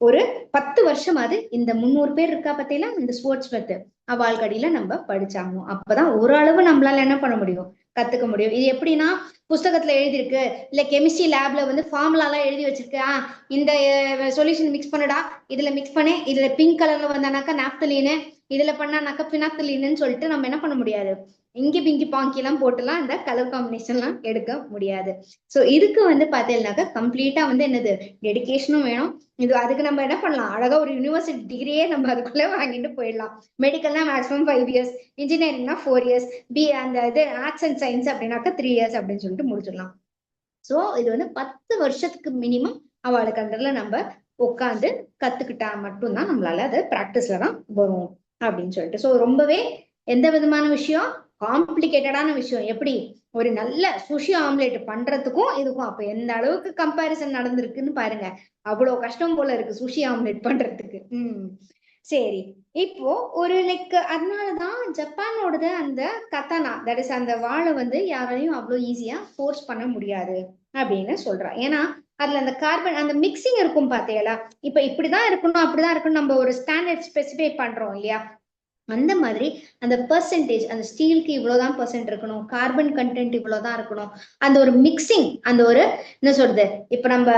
ஒரு 10 வருஷமாவது இந்த 300 பேர் இருக்கா பத்தியில இந்த ஸ்போர்ட்ஸ் பத்து அவாள்கடியில நம்ம படிச்சாகணும். அப்பதான் ஓரளவு நம்மளால என்ன பண்ண முடியும், கத்துக்க முடியும். இது எப்படின்னா புஸ்தகத்துல எழுதியிருக்கு, இல்ல கெமிஸ்ட்ரி லேப்ல வந்து ஃபார்முலா எல்லாம் எழுதி வச்சிருக்கு, இந்த சொல்யூஷன் மிக்ஸ் பண்ணுடா, இதுல மிக்ஸ் பண்ணி இதுல பிங்க் கலர்ல வந்தானாக்கா நாப்தலீனு, இதுல பண்ணானாக்கா பினாப்தலீன்னு சொல்லிட்டு நம்ம என்ன பண்ண முடியாது, இங்கி பிங்கி பாங்கி எல்லாம் போட்டுலாம் இந்த கலர் காம்பினேஷன் எல்லாம் எடுக்க முடியாது. சோ இதுக்கு வந்து பாத்தீங்கன்னாக்கா கம்ப்ளீட்டா வந்து என்னது டெடிகேஷனும் வேணும். இது அதுக்கு நம்ம என்ன பண்ணலாம், அழகா ஒரு யூனிவர்சிட்டி டிகிரியே நம்ம அதுக்குள்ள வாங்கிட்டு போயிடலாம். மெடிக்கல்னா மேக்ஸிமம் 5 இயர்ஸ், இன்ஜினியரிங்னா 4 இயர்ஸ், அந்த இது ஆர்ட்ஸ் அண்ட் சயின்ஸ் அப்படின்னாக்கா 3 இயர்ஸ் அப்படின்னு சொல்லிட்டு முடிச்சிடலாம். சோ இது வந்து 10 வருஷத்துக்கு மினிமம் அவளுக்கு அண்டர்ல நம்ம உட்காந்து கத்துக்கிட்டா மட்டும்தான் நம்மளால அது பிராக்டிஸ்ல தான் வரும் அப்படின்னு சொல்லிட்டு. சோ ரொம்பவே எந்த விதமான விஷயம் காம்ப்ளிகேட்டடான விஷயம், எப்படி ஒரு நல்ல சுஷி ஆம்லேட் பண்றதுக்கும் இதுக்கும் அப்ப எந்த அளவுக்கு கம்பாரிசன் நடந்திருக்குன்னு பாருங்க. அவ்வளவு கஷ்டம் போல இருக்கு சுஷி ஆம்லேட் பண்றதுக்கு. சரி, இப்போ ஒரு லைக் அதனாலதான் ஜப்பானோடது அந்த கத்தானா தட் இஸ் அந்த வாழை வந்து யாராலையும் அவ்வளவு ஈஸியா ஃபோர்ஸ் பண்ண முடியாது அப்படின்னு சொல்றா. ஏன்னா அதுல அந்த கார்பன் அந்த மிக்சிங் இருக்கும் பாத்தீங்களா, இப்ப இப்படிதான் இருக்கணும் அப்படிதான் இருக்கணும் நம்ம ஒரு ஸ்டாண்டர்ட் ஸ்பெசிஃபை பண்றோம் இல்லையா, அந்த மாதிரி அந்த பெர்சன்டேஜ் அந்த ஸ்டீலுக்கு இவ்வளவுதான் பெர்சென்ட் இருக்கணும், கார்பன் கண்டென்ட் இவ்வளவுதான் இருக்கணும், அந்த ஒரு மிக்சிங் அந்த ஒரு என்ன சொல்றது, இப்ப நம்ம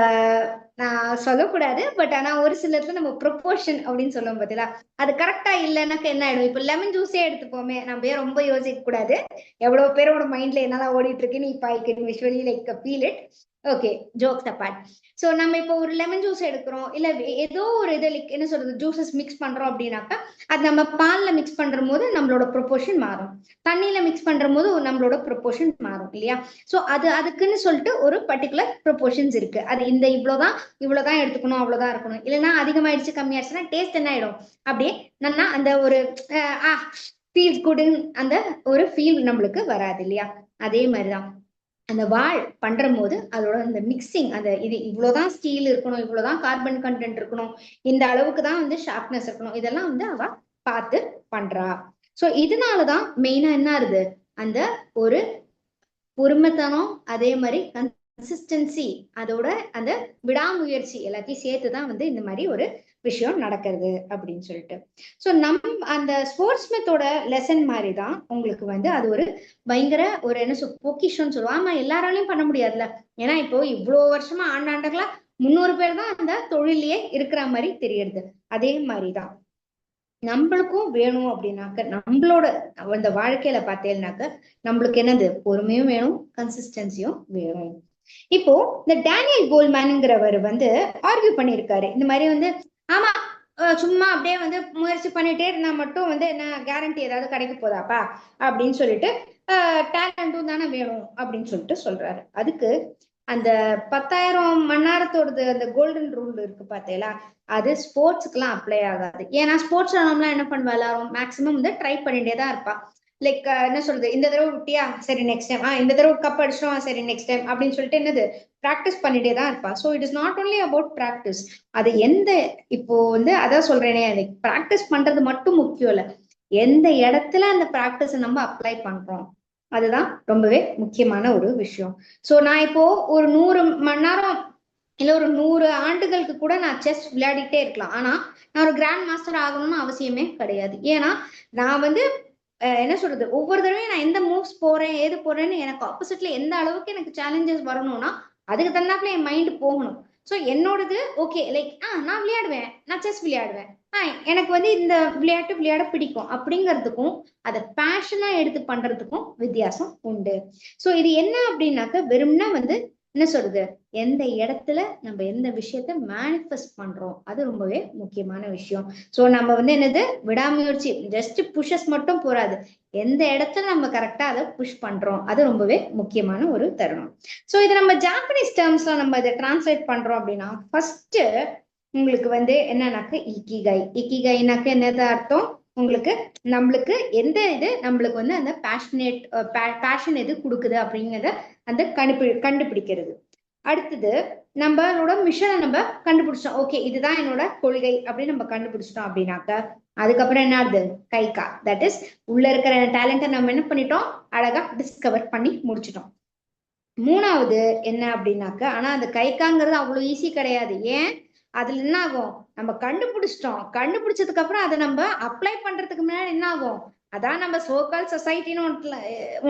நான் சொல்லக்கூடாது பட் ஆனா ஒரு சிலத்துல நம்ம ப்ரொபோர்ஷன் அப்படின்னு சொல்லுவோம் பாத்தீங்களா, அது கரெக்டா இல்லைன்னாக்க என்ன ஆயிடும். இப்ப லெமன் ஜூஸே எடுத்துப்போமே, நம்ம ரொம்ப யோசிக்க கூடாது, எவ்வளவு பேரோட மைண்ட்ல என்னெல்லாம் ஓடிட்டு இருக்குன்னு இப்ப I can visually like feel it. Okay, jokes apart. So நம்ம இப்போ ஒரு லெமன் ஜூஸ் எடுக்கிறோம், இல்ல ஏதோ ஒரு இது என்ன சொல்றது ஜூசஸ் மிக்ஸ் பண்றோம் அப்படின்னாக்கா அது நம்ம பால்ல மிக்ஸ் பண்ற போது நம்மளோட ப்ரொபோர்ஷன் மாறும், தண்ணியில மிக்ஸ் பண்ற போது நம்மளோட ப்ரொபோர்ஷன் மாறும் இல்லையா. சோ அதுக்குன்னு சொல்லிட்டு ஒரு பர்டிகுலர் ப்ரொபோர்ஷன்ஸ் இருக்கு. அது இந்த இவ்வளவுதான் எடுத்துக்கணும், அவ்வளவுதான் இருக்கணும். இல்லைன்னா அதிகமாயிடுச்சு கம்மியாயிடுச்சுன்னா டேஸ்ட் என்ன ஆயிடும், அப்படியே நல்லா அந்த ஒரு ஃபீல் குட் அந்த ஒரு ஃபீல் நம்மளுக்கு வராது இல்லையா. அதே மாதிரிதான் அந்த வாள் பண்ற போது அதோட அந்த மிக்சிங் அந்த இது இவ்வளவுதான் ஸ்டீல் இருக்கணும், இவ்வளவுதான் கார்பன் கண்டென்ட் இருக்கணும், இந்த அளவுக்கு தான் வந்து ஷார்ப்னஸ் இருக்கணும், இதெல்லாம் வந்து அவ பார்த்து பண்றா. சோ இதனாலதான் மெயினா என்ன ஆகுது, அந்த ஒரு பொறுமைத்தனம் அதே மாதிரி கன்சிஸ்டன்சி அதோட அந்த விடாமுயற்சி எல்லாத்தையும் சேர்த்துதான் வந்து இந்த மாதிரி ஒரு விஷயம் நடக்கிறது அப்படின்னு சொல்லிட்டு. சோ அந்த ஸ்போர்ட்ஸ் மெத்தோட லெசன் மாதிரிதான் உங்களுக்கு வந்து அது ஒரு பயங்கர ஒரு என்ன பொக்கிஷம்னு சொல்லுவோம். ஆமா, எல்லாராலையும் பண்ண முடியாதுல்ல, ஏன்னா இப்போ இவ்வளவு வருஷமா ஆண்டாண்டுகளா 300 பேர் தான் அந்த தொழிலையே இருக்கிற மாதிரி தெரியுது. அதே மாதிரிதான் நம்மளுக்கும் வேணும் அப்படின்னாக்க நம்மளோட அந்த வாழ்க்கையில பார்த்தேன்னாக்க நம்மளுக்கு என்னது பொறுமையும் வேணும், கன்சிஸ்டன்சியும் வேணும். இப்போ இந்த டேனியல் கோல்மேனுங்கிறவர் வந்து ஆர்கியூ பண்ணியிருக்காரு இந்த மாதிரி வந்து, ஆமா சும்மா அப்படியே வந்து முயற்சி பண்ணிட்டே இருந்தா மட்டும் வந்து என்ன கேரண்டி ஏதாவது கிடைக்க போதாப்பா அப்படின்னு சொல்லிட்டு டேலண்டும் தானே வேணும் அப்படின்னு சொல்லிட்டு சொல்றாரு. அதுக்கு அந்த 10,000 மணி நேரத்தோடது அந்த கோல்டன் ரூல் இருக்கு பாத்தீங்களா, அது ஸ்போர்ட்ஸ்க்கு எல்லாம் அப்ளை ஆகாது. ஏன்னா ஸ்போர்ட்ஸ் நம்மளாம் என்ன பண்ணுவா, எல்லாரும் மேக்சிமம் வந்து ட்ரை பண்ணிட்டே தான் இருப்பா. லைக் என்ன சொல்றது, இந்த தடவை விட்டியா சரி நெக்ஸ்ட் டைம், இந்த தடவை கப் அடிச்சோம் சரி நெக்ஸ்ட் டைம் அப்படின்னு சொல்லிட்டு என்னது பிராக்டிஸ் பண்ணிட்டே தான் இருப்பா. So it is not only about practice. அது இப்போ வந்து அதான் சொல்றேனே, அது பிராக்டிஸ் பண்றது மட்டும் முக்கியம் இல்ல, எந்த இடத்துல அந்த பிராக்டிஸ் நம்ம அப்ளை பண்றோம் அதுதான் ரொம்பவே முக்கியமான ஒரு விஷயம். சோ நான் இப்போ ஒரு 100 மணி நேரம் இல்ல ஒரு 100 ஆண்டுகளுக்கு கூட நான் செஸ் விளையாடிட்டே இருக்கலாம், ஆனா நான் ஒரு கிராண்ட் மாஸ்டர் ஆகணும்னு அவசியமே கிடையாது. ஏன்னா நான் வந்து என்ன சொல்றது, ஒவ்வொரு தடவையும் நான் எந்த மூவ்ஸ் போறேன் ஏது போறேன்னு எனக்கு ஆப்போசிட்ல எந்த அளவுக்கு எனக்கு சேலஞ்சஸ் வரணும்னா அதுக்கு தந்தாப்புல என் மைண்ட் போகணும். ஸோ என்னோடது ஓகே லைக் நான் விளையாடுவேன், நான் செஸ் விளையாடுவேன், எனக்கு வந்து இந்த விளையாட்டு விளையாட பிடிக்கும் அப்படிங்கிறதுக்கும் அதை பேஷனா எடுத்து பண்றதுக்கும் வித்தியாசம் உண்டு. ஸோ இது என்ன அப்படின்னாக்க வெறும்னா வந்து என்ன சொல்றது, எந்த இடத்துல நம்ம எந்த விஷயத்த மேனிஃபெஸ்ட் பண்றோம் அது ரொம்பவே முக்கியமான விஷயம். சோ நம்ம வந்து என்னது விடாமுயற்சி, ஜஸ்ட் புஷஸ் மட்டும் போறாது, எந்த இடத்துல நம்ம கரெக்டா அதை புஷ் பண்றோம் அது ரொம்பவே முக்கியமான ஒரு தருணம். சோ இதை நம்ம ஜாப்பனீஸ் டேர்ம்ஸ்ல நம்ம இதை டிரான்ஸ்லேட் பண்றோம் அப்படின்னா ஃபர்ஸ்ட் உங்களுக்கு வந்து என்னன்னாக்க இக்கிகை. இக்கிகைனாக்க என்னது அர்த்தம் உங்களுக்கு, நம்மளுக்கு எந்த இது நம்மளுக்கு வந்து அந்த பேஷன் எது கொடுக்குது அப்படிங்கிறத அந்த கண்டுபிடிக்கிறது. அடுத்தது நம்மளோட மிஷனை நம்ம கண்டுபிடிச்சோம், ஓகே இதுதான் என்னோட கொள்கை அப்படின்னு நம்ம கண்டுபிடிச்சிட்டோம் அப்படின்னாக்க அதுக்கப்புறம் என்ன ஆகுது, கைகா, தட் இஸ் உள்ள இருக்கிற டேலண்ட்டை நம்ம என்ன பண்ணிட்டோம், அழகா டிஸ்கவர் பண்ணி முடிச்சிட்டோம். மூணாவது என்ன அப்படின்னாக்க, ஆனா அந்த கைகாங்கிறது அவ்வளவு ஈஸி கிடையாது. ஏன் அதுல என்ன ஆகும், நம்ம கண்டுபிடிச்சிட்டோம், கண்டுபிடிச்சதுக்கு அப்புறம் அதை நம்ம அப்ளை பண்றதுக்கு முன்னாடி என்ன ஆகும், அதான் நம்ம சோகால் சொசைட்டின்னு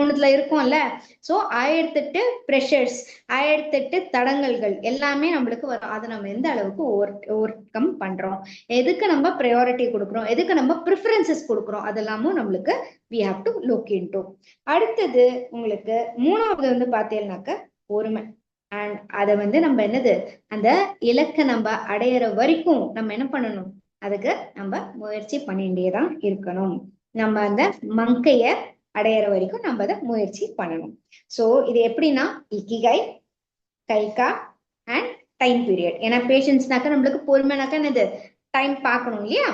ஒண்ணுல இருக்கோம்ல. சோ 1008 ப்ரெஷர்ஸ், 1008 தடங்கல்கள் எல்லாமே நம்மளுக்கு வரும். அதை நம்ம எந்த அளவுக்கு ஓவர் கம் பண்றோம், எதுக்கு நம்ம ப்ரையாரிட்டி கொடுக்குறோம், எதுக்கு நம்ம ப்ரிஃபரன்சஸ் கொடுக்குறோம், அதெல்லாமும் நம்மளுக்கு we have to look into. அடுத்தது உங்களுக்கு மூணாவது வந்து பாத்தீங்கன்னாக்க பொறுமை. அண்ட் அதை வந்து நம்ம என்னது, அந்த இலக்கை நம்ம அடையிற வரைக்கும் நம்ம என்ன பண்ணணும், அதுக்கு நம்ம முயற்சி பண்ணிட்டேதான் இருக்கணும். நம்ம அந்த மங்கைய அடையிற வரைக்கும் நம்ம அதை முயற்சி பண்ணணும். சோ இது எப்படின்னா இக்கிகை, கைகா அண்ட் டைம் பீரியட். ஏன்னா பேஷன்ஸ்னாக்க நம்மளுக்கு பொறுமைனாக்க என்னது, டைம் பார்க்கணும் இல்லையா,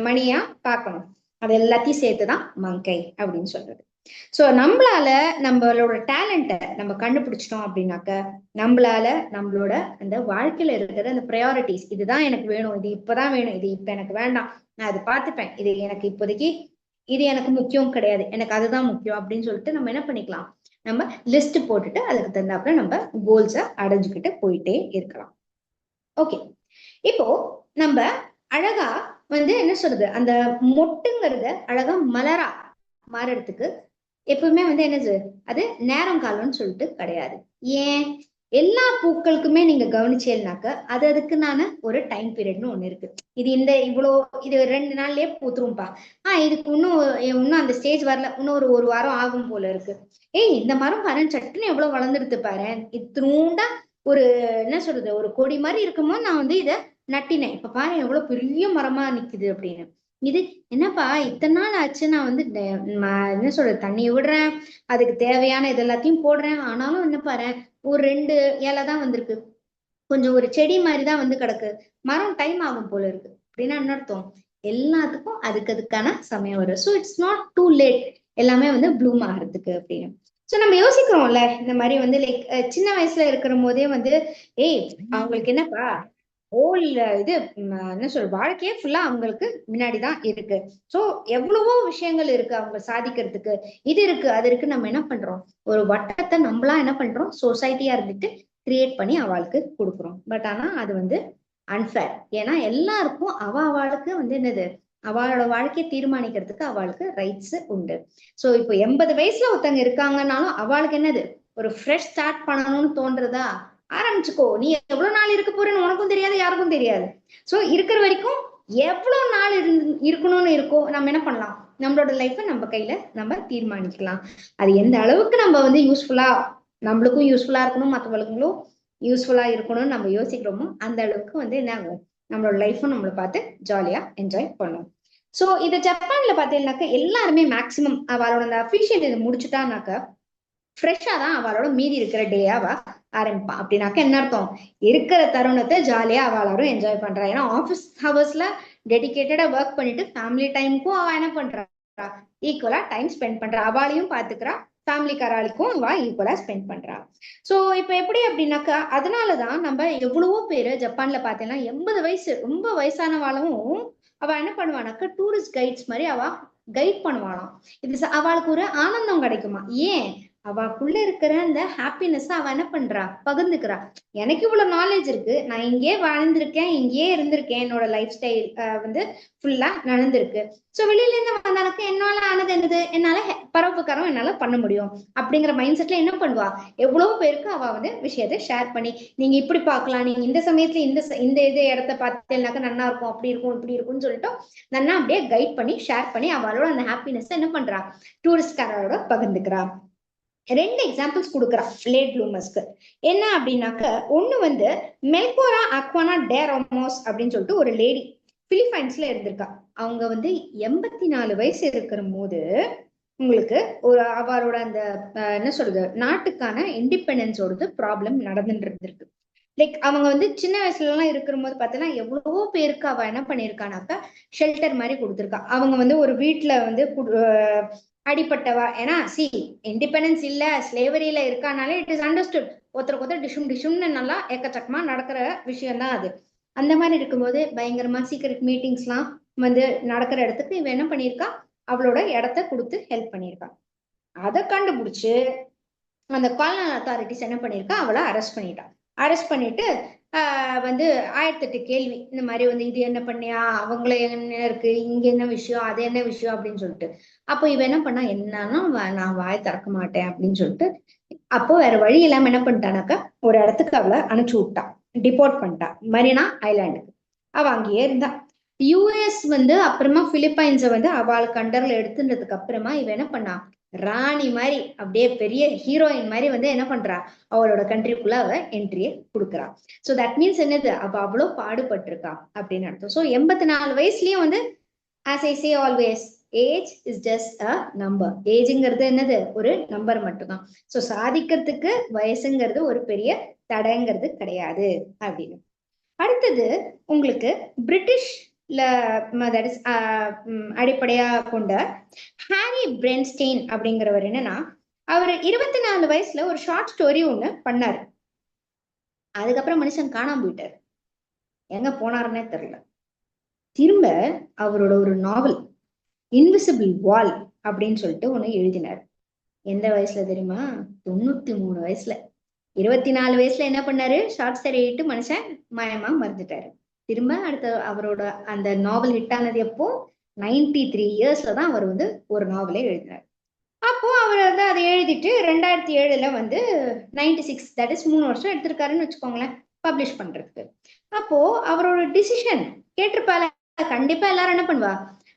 மணியா பார்க்கணும், அது எல்லாத்தையும் சேர்த்துதான் மங்கை அப்படின்னு சொல்றது. சோ நம்மளால நம்மளோட டேலண்ட்டை நம்ம கண்டுபிடிச்சிட்டோம் அப்படின்னாக்க நம்மளால நம்மளோட அந்த வாழ்க்கையில இருக்கிற அந்த ப்ரையாரிட்டிஸ், இதுதான் எனக்கு வேணும், இது இப்பதான் வேணும், இது இப்ப எனக்கு வேண்டாம், நான் அதை பார்த்துப்பேன், இது எனக்கு இப்போதைக்கு இது எனக்கு முக்கியம் கிடையாது, எனக்கு அதுதான் முக்கியம் அப்படின்னு சொல்லிட்டு நம்ம என்ன பண்ணிக்கலாம், நம்ம லிஸ்ட் போட்டுட்டு அதுக்கு தகுந்தாப்புல நம்ம கோல்ஸை அடைஞ்சுக்கிட்டு போயிட்டே இருக்கலாம். ஓகே, இப்போ நம்ம அழகா வந்து என்ன சொல்றது, அந்த மொட்டுங்கிறத அழகா மலரா மாறறதுக்கு எப்பவுமே வந்து என்னது, அது நேரம் காலம்னு சொல்லிட்டு கிடையாது. ஏன், எல்லா பூக்களுக்குமே நீங்க கவனிச்சேன்னாக்க அது அதுக்குனான ஒரு டைம் பீரியட்னு ஒண்ணு இருக்கு. இது இவ்வளோ இது 2 நாள்லயே பூத்துரும்பா, இதுக்கு இன்னும் அந்த ஸ்டேஜ் வரல, இன்னும் ஒரு வாரம் ஆகும் போல இருக்கு. இந்த மரம் பாரு சட்டுன்னு எவ்வளவு வளர்ந்துடுது பாரு, இத்தினூண்டா ஒரு என்ன சொல்றது ஒரு கொடி மாதிரி இருக்குமோ நான் வந்து இதை நட்டினேன், இப்ப பாரு எவ்வளவு பெரிய மரமா நிக்குது அப்படின்னு. இது என்னப்பா இத்தனை நாள் ஆச்சு, நான் வந்து என்ன சொல்றது தண்ணி விடுறேன், அதுக்கு தேவையான இது எல்லாத்தையும் போடுறேன், ஆனாலும் என்ன பாரு ஒரு 2 இலை தான் வந்திருக்கு, கொஞ்சம் ஒரு செடி மாதிரிதான் வந்து கிடக்கு, மரம் டைம் ஆகும் போல இருக்கு அப்படின்னா என்ன அர்த்தம், எல்லாத்துக்கும் அதுக்கான சமயம் வரும். So it's not too late எல்லாமே வந்து ப்ளூம் ஆகிறதுக்கு அப்படின்னு. ஸோ நம்ம யோசிக்கிறோம்ல இந்த மாதிரி வந்து லைக் சின்ன வயசுல இருக்கிற போதே வந்து அவங்களுக்கு என்னப்பா ஹோல் இது என்ன சொல்ற வாழ்க்கையே ஃபுல்லா அவங்களுக்கு முன்னாடிதான் இருக்கு. சோ எவ்வளவோ விஷயங்கள் இருக்கு அவங்க சாதிக்கிறதுக்கு, இது இருக்கு அது இருக்கு. நம்ம என்ன பண்றோம், ஒரு வட்டத்தை நம்மளா என்ன பண்றோம், சொசைட்டியா இருந்துட்டு கிரியேட் பண்ணி அவளுக்கு கொடுக்குறோம். பட் ஆனா அது வந்து அன்ஃபேர். ஏன்னா எல்லாருக்கும் அவளுக்கு வந்து என்னது, அவளோட வாழ்க்கையை தீர்மானிக்கிறதுக்கு அவளுக்கு ரைட்ஸ் உண்டு. சோ இப்போ 80 வயசுல ஒருத்தவங்க இருக்காங்கன்னாலும் அவளுக்கு என்னது, ஒரு ஃப்ரெஷ் ஸ்டார்ட் பண்ணணும்னு தோன்றதா, ஆரம்பிச்சுக்கோ, நீ எவ்வளவு நாள் இருக்க போறேன்னு உனக்கும் தெரியாது யாருக்கும் தெரியாது. சோ இருக்கிற வரைக்கும் எவ்வளவு நாள் இருக்கணும்னு இருக்கோ நம்ம என்ன பண்ணலாம், நம்மளோட லைஃப்பை நம்ம கையில நம்ம தீர்மானிக்கலாம். அது எந்த அளவுக்கு நம்ம வந்து யூஸ்ஃபுல்லா, நம்மளுக்கும் யூஸ்ஃபுல்லா இருக்கணும், மற்றவங்களுக்கும் யூஸ்ஃபுல்லா இருக்கணும்னு நம்ம யோசிக்கிறோமோ அந்த அளவுக்கு வந்து என்ன ஆகும், நம்மளோட லைஃப்பும் நம்மளை பார்த்து ஜாலியா என்ஜாய் பண்ணும். சோ இதை ஜப்பான்ல பாத்தீங்கன்னாக்க எல்லாருமே மேக்சிமம் அவளோட அந்த அபிஷியல் இது முடிச்சுட்டானாக்க ஃப்ரெஷ்ஷா தான் அவளோட மீதி இருக்கிற டேயாவ ஆரம்பிப்பான். அப்படின்னாக்க என்ன அர்த்தம், இருக்கிற தருணத்தை ஜாலியா அவளாரும் என்ஜாய் பண்றா. ஏன்னா ஆஃபீஸ் ஹவர்ஸ்ல டெடிகேட்டடா ஒர்க் பண்ணிட்டு ஃபேமிலி டைமுக்கும் அவ என்ன பண்றா, ஈக்குவலா டைம் ஸ்பெண்ட் பண்றா, அவளையும் பாத்துக்கிறா, ஃபேமிலிக்காராளுக்கும் அவ ஈக்குவலா ஸ்பெண்ட் பண்றா. சோ இப்ப எப்படி அப்படின்னாக்கா அதனாலதான் நம்ம எவ்வளவோ பேரு ஜப்பான்ல பாத்தீங்கன்னா 80 வயசு ரொம்ப வயசானவாளும் அவ என்ன பண்ணுவானாக்கா டூரிஸ்ட் கைட்ஸ் மாதிரி அவ கைட் பண்ணுவாளாம். இது அவளுக்கு ஒரு ஆனந்தம் கிடைக்குமா, ஏன் அவளுக்குள்ள இருக்கிற அந்த ஹாப்பினஸ் அவ என்ன பண்றா, பகிர்ந்துக்கிறா. எனக்கு இவ்வளவு நாலேஜ் இருக்கு, நான் இங்கே வாழ்ந்திருக்கேன், இங்கேயே இருந்திருக்கேன், என்னோட லைஃப் ஸ்டைல் வந்து ஃபுல்லா நடந்திருக்கு. சோ வெளியில இருந்து வந்தாலுக்கு என்னால ஆனது என்னது, என்னால பரோபகாரம் என்னால பண்ண முடியும் அப்படிங்கிற மைண்ட் செட்ல என்ன பண்ணுவா, எவ்வளவு பேருக்கு அவ வந்து விஷயத்தை ஷேர் பண்ணி, நீங்க இப்படி பாக்கலாம், நீங்க இந்த சமயத்துல இந்த இது இடத்த பார்த்தேன்னாக்க நல்லா இருக்கும், அப்படி இருக்கும் இப்படி இருக்கும்னு சொல்லிட்டு நல்லா அப்படியே கைட் பண்ணி ஷேர் பண்ணி அவளோட அந்த ஹாப்பினஸ் என்ன பண்றா, டூரிஸ்ட்காரோட பகிர்ந்துக்கிறா. 2 எக்ஸாம்பிள்ஸ் கொடுக்குறா லேட் ப்ளூமர்ஸ்க்கு. என்ன அப்படின்னாக்க ஒண்ணு வந்து மெல்கோரா அக்வானா டே ராமோஸ் அப்படின்னு சொல்லிட்டு ஒரு லேடி பிலிப்பைன்ஸ்ல இருந்திருக்கா. அவங்க வந்து 84 வயசு இருக்கிற போது உங்களுக்கு ஒரு அவரோட அந்த என்ன சொல்றது நாட்டுக்கான இண்டிபெண்டன்ஸோடது ப்ராப்ளம் நடந்துட்டு இருந்திருக்கு. லைக் அவங்க வந்து சின்ன வயசுல எல்லாம் இருக்கிற போது பார்த்தீங்கன்னா எவ்வளவோ பேருக்கு அவ என்ன பண்ணிருக்கானாக்கா ஷெல்டர் மாதிரி கொடுத்துருக்கா. அவங்க வந்து ஒரு வீட்டுல வந்து அடிப்பட்டவா, ஏன்னா இண்டிபெண்டன்ஸ் இல்ல ஸ்லேவரியில இருக்கானாலே இட் இஸ் அண்டர்ஸ்டுட், ஒருத்தருக்கு ஒருத்தர் டிஷும்னு நல்லா ஏக்கச்சக்கமா நடக்கிற விஷயம் தான் அது. அந்த மாதிரி இருக்கும்போது பயங்கரமா சீக்ரெட் மீட்டிங்ஸ் எல்லாம் வந்து நடக்கிற இடத்துக்கு இவ என்ன பண்ணிருக்கா, அவளோட இடத்த கொடுத்து ஹெல்ப் பண்ணிருக்கா. அதை கண்டுபிடிச்சு அந்த காலனல் அத்தாரிட்டிஸ் என்ன பண்ணிருக்கா, அவளை அரெஸ்ட் பண்ணிட்டா. அரெஸ்ட் பண்ணிட்டு வந்து 1008 கேள்வி. இந்த மாதிரி வந்து இது என்ன பண்ணியா, அவங்கள என்ன இருக்கு, இங்க என்ன விஷயம், அது என்ன விஷயம் அப்படின்னு சொல்லிட்டு. அப்போ இவ என்ன பண்ணா, என்னன்னா நான் வாய் திறக்க மாட்டேன் அப்படின்னு சொல்லிட்டு, அப்போ வேற வழி இல்லாம என்ன பண்ணிட்டானாக்கா, ஒரு இடத்துக்கு அவளை அனுப்பிச்சு விட்டான், டிபோர்ட் பண்ணிட்டா மரீனா ஐலாண்டுக்கு. அவ அங்கேயே இருந்தா. யூஎஸ் வந்து அப்புறமா பிலிப்பைன்ஸை வந்து அவளுக்கு அண்டர்ல எடுத்துனதுக்கு அப்புறமா இவ என்ன பண்ணா, ராணி மாதிரி அப்படியே பெரிய ஹீரோயின் மாதிரி வந்து என்ன பண்றா, அவளோட கண்ட்ரிக்குள்ள அவ என்ட்ரியை கொடுக்குறா. ஸோ தட் மீன்ஸ் என்னது, அவ அவ்வளோ பாடுபட்டிருக்கா அப்படின்னு அர்த்தம். ஸோ 84 வயசுலயும் வந்து as I say always, age is just a number. ஏஜுங்கிறது என்னது, ஒரு நம்பர் மட்டும்தான். ஸோ சாதிக்கிறதுக்கு வயசுங்கிறது ஒரு பெரிய தடைங்கிறது கிடையாது அப்படின்னு. அடுத்தது உங்களுக்கு பிரிட்டிஷ்ல அடிப்படையா கொண்ட ஹாரி பிரென்ஸ்டெயின் அப்படிங்கிறவர் என்னன்னா, அவர் 24 வயசுல ஒரு ஷார்ட் ஸ்டோரி ஒண்ணு பண்ணாரு. அதுக்கப்புறம் மனுஷன் காணாம போயிட்டாரு, எங்க போனாருன்னே தெரியல. திரும்ப அவரோட ஒரு நாவல் இன்விசிபிள் வால் அப்படின்னு சொல்லிட்டு ஒண்ணு எழுதினார். எந்த வயசுல தெரியுமா, 93 வயசுல. 24 வயசுல என்ன பண்ணாரு, ஷார்ட் ஸ்டோரி எழுதிட்டு மனுஷன் மாயமா மறைஞ்சிட்டாரு. திரும்ப அடுத்த அவரோட அந்த நாவல் ஹிட் ஆனது எப்போ, 93 இயர்ஸ்ல தான் அவர் வந்து ஒரு நாவலே எழுதினார். அப்போ அவர் வந்து அதை எழுதிட்டு 2007 வந்து 96, தட் இஸ் 3 வருஷம் எடுத்திருக்காருன்னு வச்சுக்கோங்களேன் பப்ளிஷ் பண்றதுக்கு. அப்போ அவரோட டிசிஷன் கேட்டிருப்பால, கண்டிப்பா எல்லாரும் என்ன பண்ணுவா,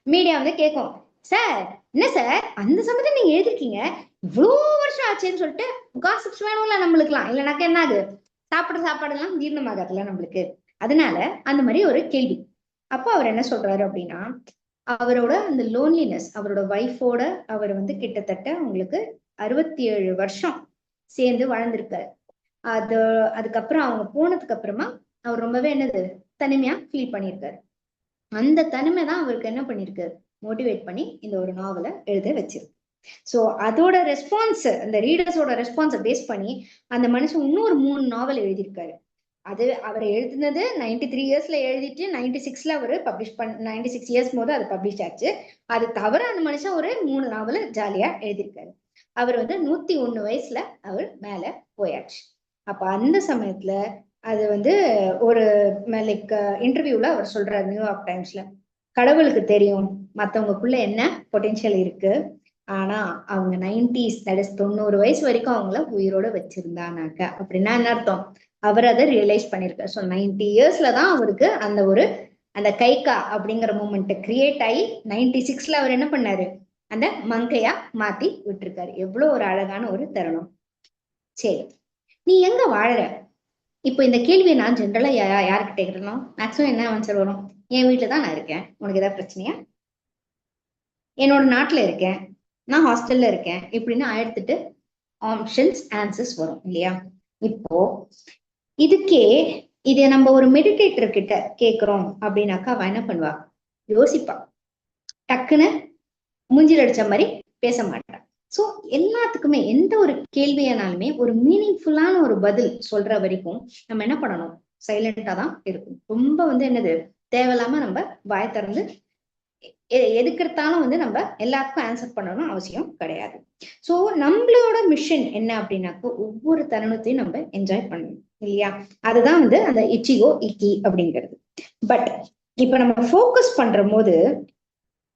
மீடியா வந்து கேட்கும், சார் என்ன சார் அந்த சமயத்துல நீங்க எழுதிருக்கீங்க, இவ்வளோ வருஷம் ஆச்சுன்னு சொல்லிட்டு காசிப்ஸ் வேணும்ல நம்மளுக்குலாம், இல்லைனாக்க என்ன ஆகுது, சாப்பாடுலாம் ஜீரணமாகாதுல நம்மளுக்கு. அதனால அந்த மாதிரி ஒரு கேள்வி. அப்போ அவர் என்ன சொல்றாரு அப்படின்னா, அவரோட அந்த லோன்லினஸ், அவரோட ஒய்ஃபோட அவர் வந்து கிட்டத்தட்ட உங்களுக்கு 67 வருஷம் சேர்ந்து வாழ்ந்திருக்காரு. அதுக்கப்புறம் அவங்க போனதுக்கு அப்புறமா அவர் ரொம்பவே என்னது, தனிமையா ஃபீல் பண்ணியிருக்காரு. அந்த தனிமை தான் அவருக்கு என்ன பண்ணிருக்கு, மோட்டிவேட் பண்ணி இந்த ஒரு நாவலை எழுத வச்சிருக்கு. ஸோ அதோட ரெஸ்பான்ஸ், அந்த ரீடர்ஸோட ரெஸ்பான்ஸை பேஸ் பண்ணி அந்த மனுஷன் இன்னொரு 3 நாவல் எழுதியிருக்காரு. அது அவர் எழுதினது 93 இயர்ஸ்ல எழுதிட்டு 96ல அவர் பப்ளிஷ் 96 இயர்ஸ் போது அது பப்ளிஷ் ஆச்சு. அது தவிர அந்த மனுஷன் ஒரு 3 நாவல் ஜாலியா எழுதியிருக்காரு. அவர் வந்து 101 வயசுல அவர் மேல போயாச்சு. அப்ப அந்த சமயத்துல அது வந்து ஒரு லைக் இன்டர்வியூல அவர் சொல்றாரு நியூயார்க் டைம்ஸ்ல, கடவுளுக்கு தெரியும் மத்தவங்களுக்குள்ள என்ன பொட்டென்ஷியல் இருக்கு, ஆனா அவங்க 90s, தட் இஸ் 90 வயசு வரைக்கும் அவங்கள உயிரோட வச்சிருந்தானாக்க அப்படின்னா என்ன அர்த்தம், அவர் அதை ரியலைஸ் பண்ணிருக்காரு. ஸோ 90 இயர்ஸ்ல தான் அவருக்கு அந்த கைகா அப்படிங்கிற மூமெண்ட் கிரியேட் ஆகி 96ல அவர் என்ன பண்ணாரு, அந்த மங்கையா மாத்தி விட்டுருக்காரு. எவ்வளவு ஒரு அழகான ஒரு தருணம். சரி, நீ எங்க வாழற? இப்போ இந்த கேள்வியை நான் ஜென்ரலா யாருக்கிட்ட கேட்கணும், மேக்ஸிமம் என்ன ஆன்சர் வரும், என் வீட்டுல தான் நான் இருக்கேன், உனக்கு ஏதாவது பிரச்சனையா, என்னோட நாட்டுல இருக்கேன், நான் ஹாஸ்டல்ல இருக்கேன், இப்படின்னு 1008 ஆப்ஷன்ஸ் ஆன்சர்ஸ் வரும் இல்லையா. இப்போ இதுக்கே இதை நம்ம ஒரு மெடிடேட்டர் கிட்ட கேட்கிறோம் அப்படின்னாக்கா அவ என்ன பண்ணுவா, யோசிப்பா, டக்குன்னு மூஞ்சில் அடிச்ச மாதிரி பேச மாட்டான். ஸோ எல்லாத்துக்குமே எந்த ஒரு கேள்வியானாலுமே ஒரு மீனிங்ஃபுல்லான ஒரு பதில் சொல்ற வரைக்கும் நம்ம என்ன பண்ணணும், சைலண்டா தான் இருக்கும். ரொம்ப வந்து என்னது, தேவையில்லாம நம்ம வாய் திறந்து எதுக்கிறதாலும் வந்து நம்ம எல்லாத்துக்கும் ஆன்சர் பண்ணணும் அவசியம் கிடையாது. ஸோ நம்மளோட மிஷன் என்ன அப்படின்னாக்கா, ஒவ்வொரு தருணத்தையும் நம்ம என்ஜாய் பண்ணணும் இல்லையா. அதுதான் வந்து அந்த இச்சிகோ இக்கி அப்படிங்கிறது. பட் இப்ப நம்ம ஃபோக்கஸ் பண்ற போது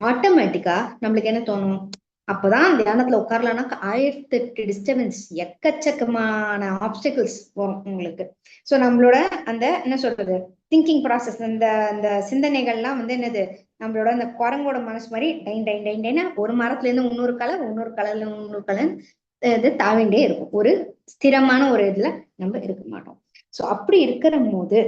ஆட்டோமேட்டிக்கா நம்மளுக்கு என்ன தோணும், அப்பதான் தியானத்துல உட்காரலாம்னா 1008 டிஸ்டர்பன்ஸ், எக்கச்சக்கமான ஆப்ஸ்டிகல்ஸ் வரும் உங்களுக்கு. ஸோ நம்மளோட அந்த என்ன சொல்றது, திங்கிங் ப்ராசஸ், அந்த சிந்தனைகள்லாம் வந்து என்னது, நம்மளோட அந்த குரங்கோட மனசு மாதிரி டைன் டைன் டைன் டைனா ஒரு மரத்துல இருந்து இன்னொரு கலர்ல இன்னொரு கலர் இது தாவிண்டே இருக்கும். ஒரு ஸ்திரமான ஒரு இதுல நம்ம இருக்க மாட்டோம். ஸோ அப்படி இருக்கிற போது,